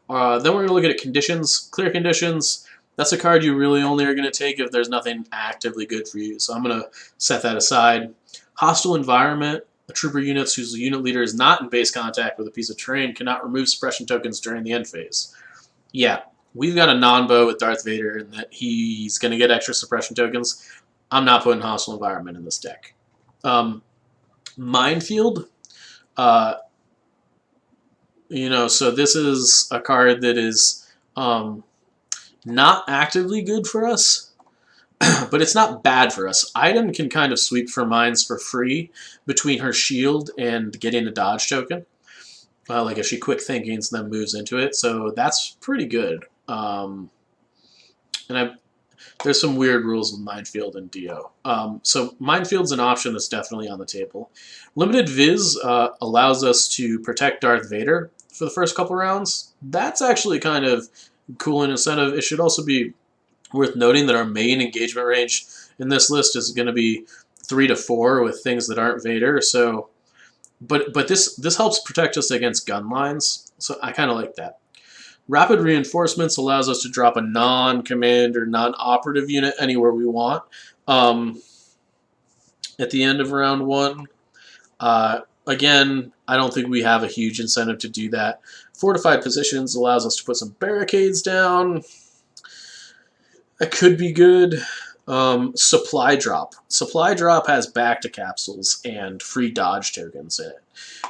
Speaker 1: we're going to look at conditions. Clear conditions. That's a card you really only are going to take if there's nothing actively good for you. So I'm going to set that aside. Hostile environment. The trooper units whose unit leader is not in base contact with a piece of terrain cannot remove suppression tokens during the end phase. Yeah, we've got a non-bow with Darth Vader and that he's going to get extra suppression tokens. I'm not putting hostile environment in this deck. Minefield. You know, so this is a card that is not actively good for us, but it's not bad for us. Iden can kind of sweep for mines for free between her shield and getting a dodge token. Like if she quick thinkings and then moves into it, so that's pretty good. And there's some weird rules with Minefield and Dio. So Minefield's an option that's definitely on the table. Limited Viz allows us to protect Darth Vader for the first couple rounds. That's actually kind of cool and incentive. It should also be worth noting that our main engagement range in this list is going to be 3 to 4 with things that aren't Vader. So, but this helps protect us against gun lines. So I kind of like that. Rapid Reinforcements allows us to drop a non-command or non-operative unit anywhere we want at the end of round 1. Again, I don't think we have a huge incentive to do that. Fortified Positions allows us to put some barricades down. That could be good. Supply Drop. Supply Drop has back to capsules and free dodge tokens in it.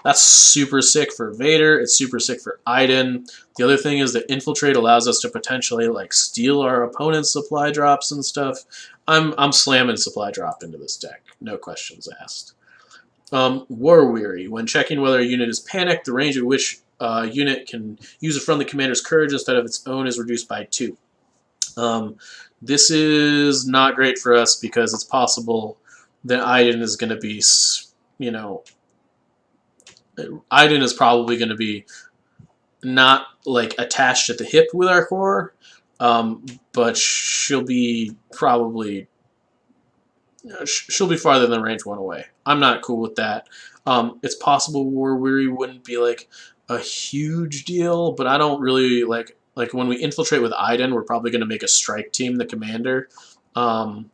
Speaker 1: That's super sick for Vader. It's super sick for Iden. The other thing is that Infiltrate allows us to potentially like steal our opponent's supply drops and stuff. I'm slamming Supply Drop into this deck. No questions asked. War Weary. When checking whether a unit is panicked, the range at which a unit can use a friendly commander's courage instead of its own is reduced by 2. This is not great for us because it's possible that Iden is going to be, you know, Iden is probably going to be not like attached at the hip with our core, but she'll be probably she'll be farther than range 1 away. I'm not cool with that. It's possible War Weary wouldn't be like a huge deal, but I don't really like when we infiltrate with Iden, we're probably going to make a strike team the commander. And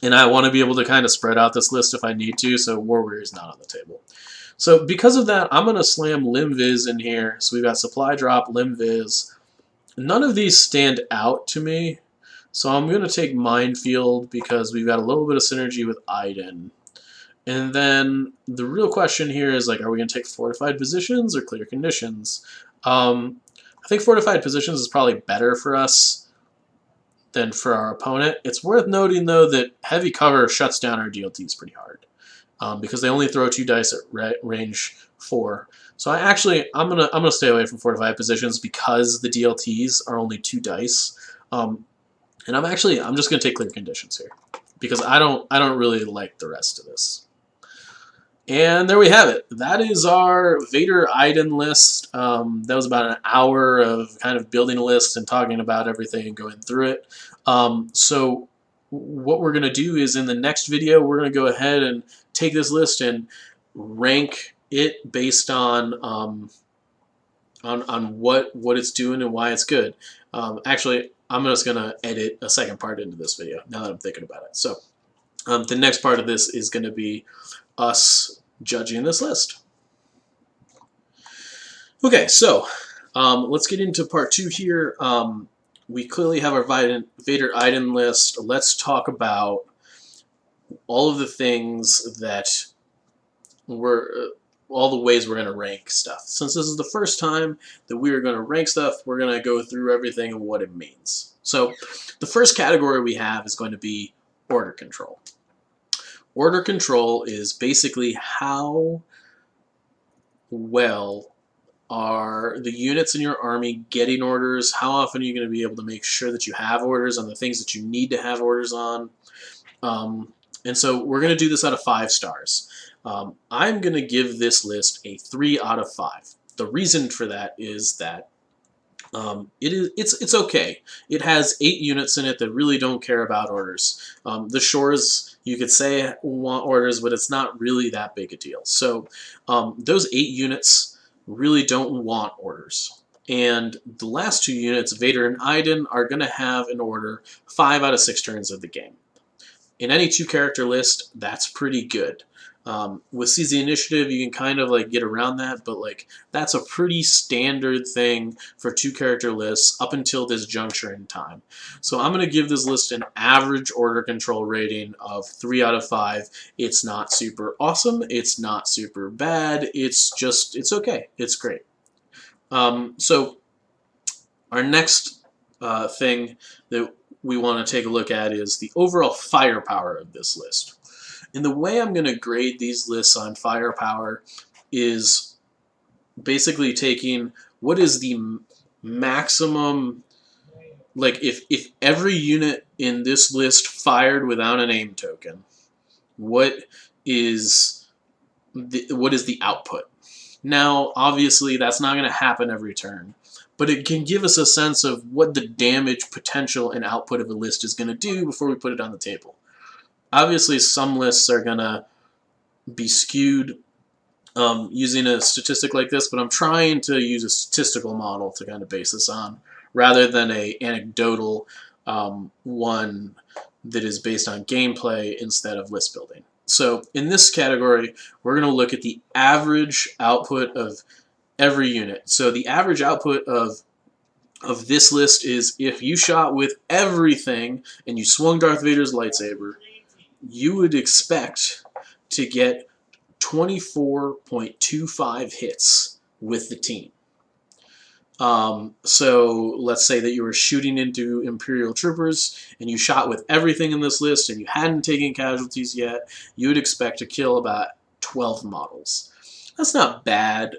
Speaker 1: I want to be able to kind of spread out this list if I need to, so War Weary is not on the table. So because of that, I'm going to slam Lim Viz in here. So we've got Supply Drop, Lim Viz. None of these stand out to me, so I'm going to take Minefield because we've got a little bit of synergy with Iden. And then the real question here is, like, are we going to take Fortified Positions or Clear Conditions? I think Fortified Positions is probably better for us than for our opponent. It's worth noting, though, that Heavy Cover shuts down our DLTs pretty hard because they only throw 2 dice at range 4. So I'm gonna stay away from Fortified Positions because the DLTs are only 2 dice. And I'm just gonna take Clear Conditions here because I don't really like the rest of this. And there we have it. That is our Vader Iden list. That was about an hour of kind of building a list and talking about everything and going through it. So what we're going to do is in the next video, we're going to go ahead and take this list and rank it based on what it's doing and why it's good. Actually, I'm just going to edit a second part into this video now that I'm thinking about it. So the next part of this is going to be us judging this list. Okay, so let's get into part 2 here. We clearly have our Vader Iden list. Let's talk about all of the things that all the ways we're going to rank stuff. Since this is the first time that we are going to rank stuff, we're going to go through everything and what it means. So the first category we have is going to be order control. Order control is basically how well are the units in your army getting orders, how often are you going to be able to make sure that you have orders on the things that you need to have orders on. And so we're going to do this out of 5 stars. I'm going to give this list a 3 out of 5. The reason for that is that it's okay. It has 8 units in it that really don't care about orders. The Shores, you could say, want orders, but it's not really that big a deal. So those 8 units really don't want orders. And the last 2 units, Vader and Iden, are going to have an order 5 out of 6 turns of the game. In any 2-character list, that's pretty good. With Seize the Initiative, you can kind of like get around that, but like that's a pretty standard thing for 2-character lists up until this juncture in time. So I'm going to give this list an average order control rating of 3 out of 5. It's not super awesome. It's not super bad. It's okay. It's great. So our next thing that we want to take a look at is the overall firepower of this list. And the way I'm going to grade these lists on firepower is basically taking what is the maximum, like if every unit in this list fired without an aim token, what is the output? Now, obviously, that's not going to happen every turn, but it can give us a sense of what the damage potential and output of a list is going to do before we put it on the table. Obviously, some lists are going to be skewed using a statistic like this, but I'm trying to use a statistical model to kind of base this on, rather than a anecdotal one that is based on gameplay instead of list building. So in this category, we're going to look at the average output of every unit. So the average output of this list is if you shot with everything and you swung Darth Vader's lightsaber, you would expect to get 24.25 hits with the team. So let's say that you were shooting into Imperial Troopers and you shot with everything in this list and you hadn't taken casualties yet, you would expect to kill about 12 models. That's not bad.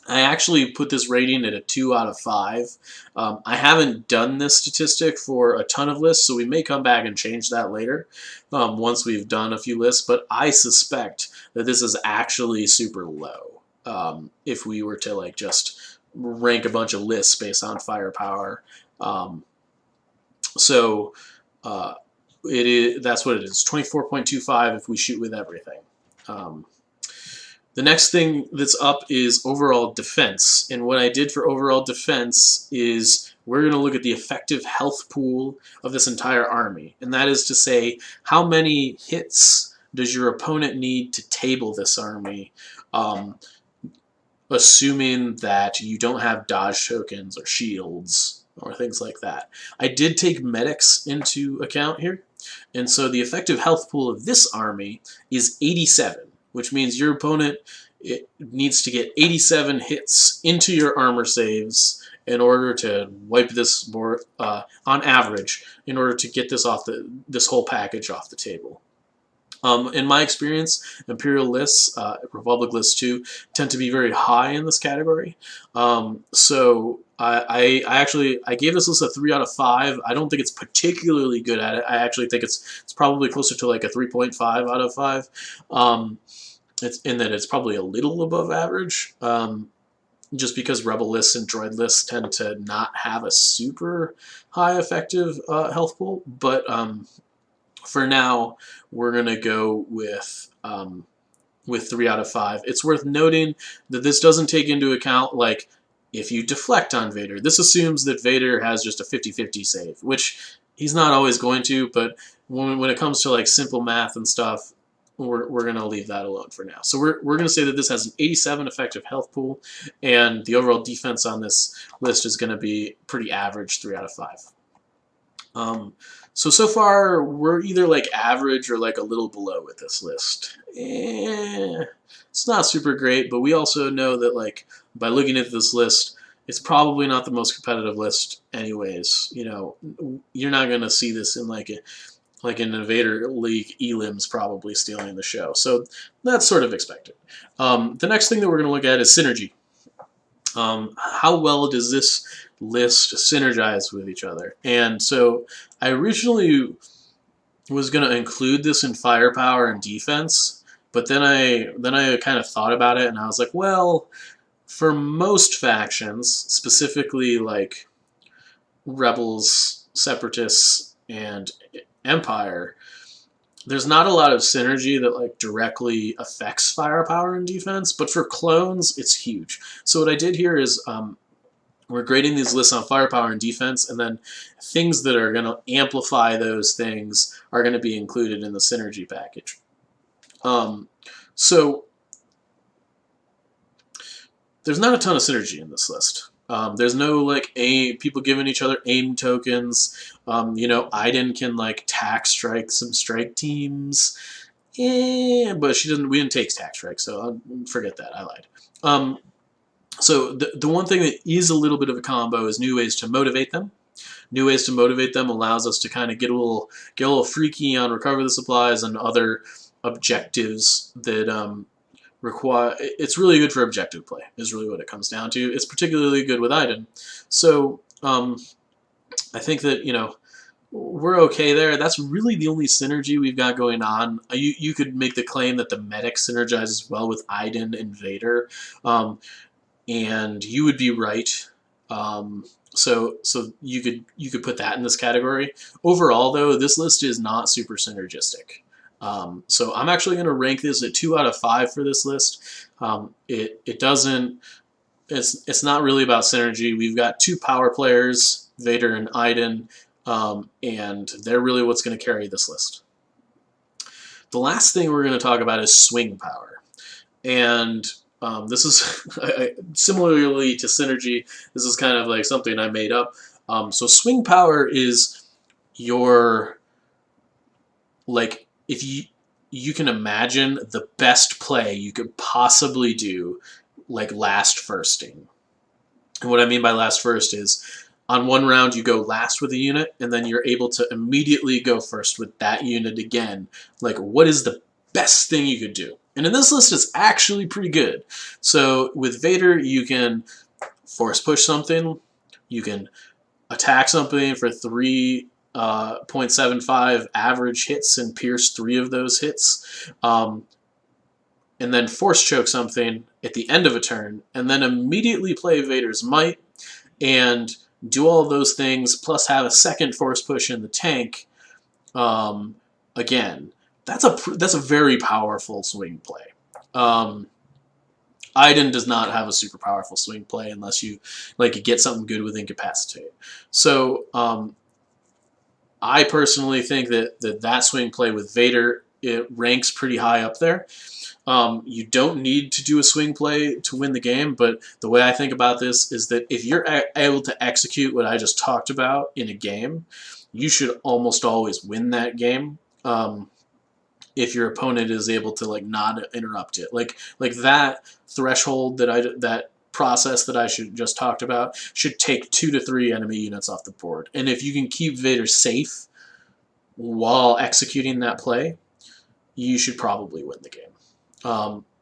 Speaker 1: I actually put this rating at a 2 out of 5. I haven't done this statistic for a ton of lists, so we may come back and change that later once we've done a few lists, but I suspect that this is actually super low if we were to like just rank a bunch of lists based on firepower. So that's what it is, 24.25 if we shoot with everything. The next thing that's up is overall defense. And what I did for overall defense is we're going to look at the effective health pool of this entire army. And that is to say, how many hits does your opponent need to table this army, assuming that you don't have dodge tokens or shields or things like that. I did take medics into account here. And so the effective health pool of this army is 87. Which means your opponent needs to get 87 hits into your armor saves in order to wipe this board, on average, in order to get this off this whole package off the table. In my experience, Imperial lists, Republic lists too, tend to be very high in this category. So I gave this list a 3 out of 5. I don't think it's particularly good at it. I actually think it's probably closer to like a 3.5 out of 5. It's in that it's probably a little above average, just because Rebel lists and Droid lists tend to not have a super high effective health pool. But for now, we're gonna go with 3 out of 5. It's worth noting that this doesn't take into account like if you deflect on Vader. This assumes that Vader has just a 50-50 save, which he's not always going to. But when it comes to like simple math and stuff, we're going to leave that alone for now. So we're going to say that this has an 87 effective health pool, and the overall defense on this list is going to be pretty average, 3 out of 5. So far, we're either like average or like a little below with this list. It's not super great, but we also know that like by looking at this list, it's probably not the most competitive list anyways. You know, you're not going to see this in like in a Vader League, Elim's probably stealing the show. So that's sort of expected. The next thing that we're going to look at is synergy. How well does this list synergize with each other? And so I originally was going to include this in firepower and defense, but then I kind of thought about it and I was like, well, for most factions, specifically like Rebels, Separatists, and Empire, there's not a lot of synergy that like directly affects firepower and defense, but for clones, it's huge. So what I did here is we're grading these lists on firepower and defense, and then things that are going to amplify those things are going to be included in the synergy package. So there's not a ton of synergy in this list. There's no like people giving each other aim tokens. You know, Iden can like tack strike some strike teams, but she doesn't. We didn't take tack strike, so I'll forget that. I lied. So the one thing that is a little bit of a combo is new ways to motivate them. New ways to motivate them allows us to kind of get a little freaky on recover the supplies and other objectives that require. It's really good for objective play. Is really what it comes down to. It's particularly good with Iden. So I think that we're okay there. That's really the only synergy we've got going on. You could make the claim that the medic synergizes well with Iden and Vader, and you would be right. So you could put that in this category. Overall, though, this list is not super synergistic. So I'm actually going to rank this at 2 out of 5 for this list. It doesn't. It's not really about synergy. We've got 2 power players, Vader and Iden, and they're really what's going to carry this list. The last thing we're going to talk about is swing power, and this is similarly to synergy. This is kind of like something I made up. So swing power is your, like, if you can imagine the best play you could possibly do, like last firsting. And what I mean by last first is on one round you go last with a unit, and then you're able to immediately go first with that unit again. Like, what is the best thing you could do? And in this list, it's actually pretty good. So with Vader, you can force push something, you can attack something for 3.75 average hits and pierce 3 of those hits, and then force choke something at the end of a turn, and then immediately play Vader's Might and do all of those things, plus have a second force push in the tank. Again, that's a very powerful swing play. Iden does not have a super powerful swing play unless you get something good with Incapacitate. So I personally think that swing play with Vader, it ranks pretty high up there. You don't need to do a swing play to win the game, but the way I think about this is that if you're able to execute what I just talked about in a game, you should almost always win that game. If your opponent is able to not interrupt it, like that threshold that process that I just talked about should take 2 to 3 enemy units off the board, and if you can keep Vader safe while executing that play, you should probably win the game.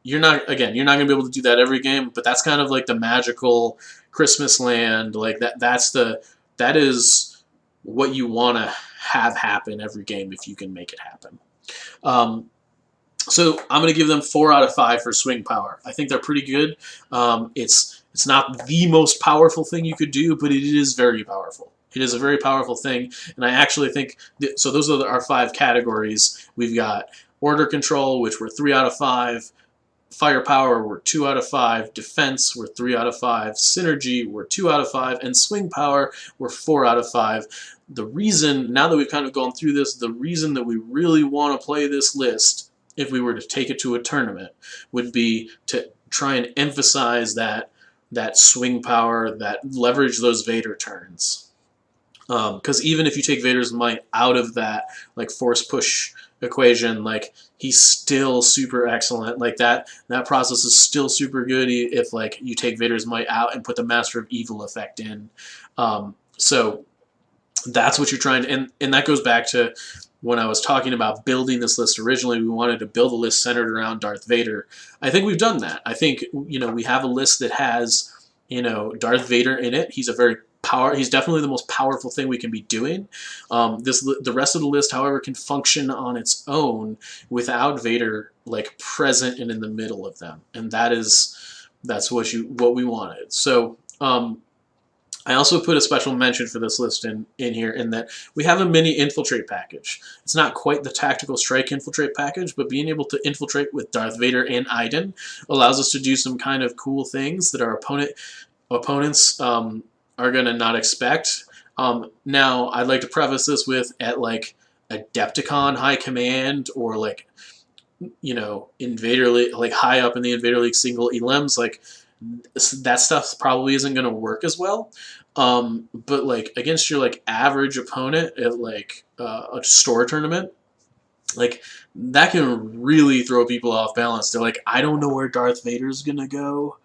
Speaker 1: You're not going to be able to do that every game, but that's kind of like the magical Christmas land. Like that is what you want to have happen every game if you can make it happen. So I'm going to give them 4 out of 5 for swing power. I think they're pretty good. It's not the most powerful thing you could do, but it is very powerful. It is a very powerful thing, and I actually think so. Those are our 5 categories. We've got order control, which were 3 out of 5. Firepower were 2 out of 5. Defense were 3 out of 5. Synergy were 2 out of 5. And swing power were 4 out of 5. The reason, now that we've kind of gone through this, the reason that we really want to play this list, if we were to take it to a tournament, would be to try and emphasize that swing power, that leverage those Vader turns. Because even if you take Vader's Might out of that force push equation, he's still super excellent. That process is still super good if you take Vader's Might out and put the Master of Evil effect in. So that's what you're trying to, and that goes back to when I was talking about building this list originally. We wanted to build a list centered around Darth Vader. I think we've done that. I think we have a list that has Darth Vader in it. He's definitely the most powerful thing we can be doing. The rest of the list, however, can function on its own without Vader present and in the middle of them, and that's what we wanted. So I also put a special mention for this list in here in that we have a mini infiltrate package. It's not quite the tactical strike infiltrate package, but being able to infiltrate with Darth Vader and Iden allows us to do some kind of cool things that our opponents are going to not expect. Now, I'd like to preface this with at Adepticon High Command or Invader League, high up in the Invader League single elims, that stuff probably isn't going to work as well. But against your average opponent at a store tournament, that can really throw people off balance. They're I don't know where Darth Vader's going to go.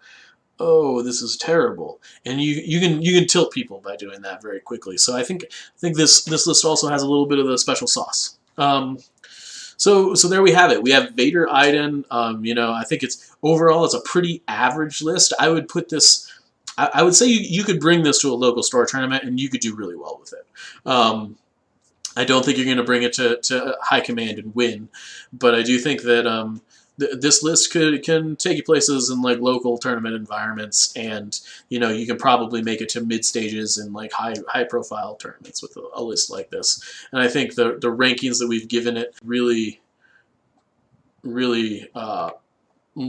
Speaker 1: oh, this is terrible, and you can tilt people by doing that very quickly. So I think this list also has a little bit of the special sauce. So there we have it. We have Vader, Iden. I think overall it's a pretty average list. I would put this. I would say you could bring this to a local store tournament and you could do really well with it. I don't think you're going to bring it to high command and win, but I do think that this list can take you places in like local tournament environments, and you can probably make it to mid stages in like high profile tournaments with a list like this. And I think the rankings that we've given it really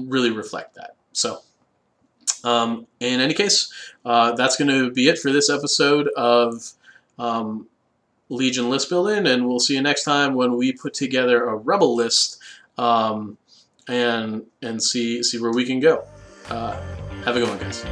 Speaker 1: reflect that. So in any case, that's going to be it for this episode of Legion list building, and we'll see you next time when we put together a Rebel list and see where we can go. Have a good one, guys.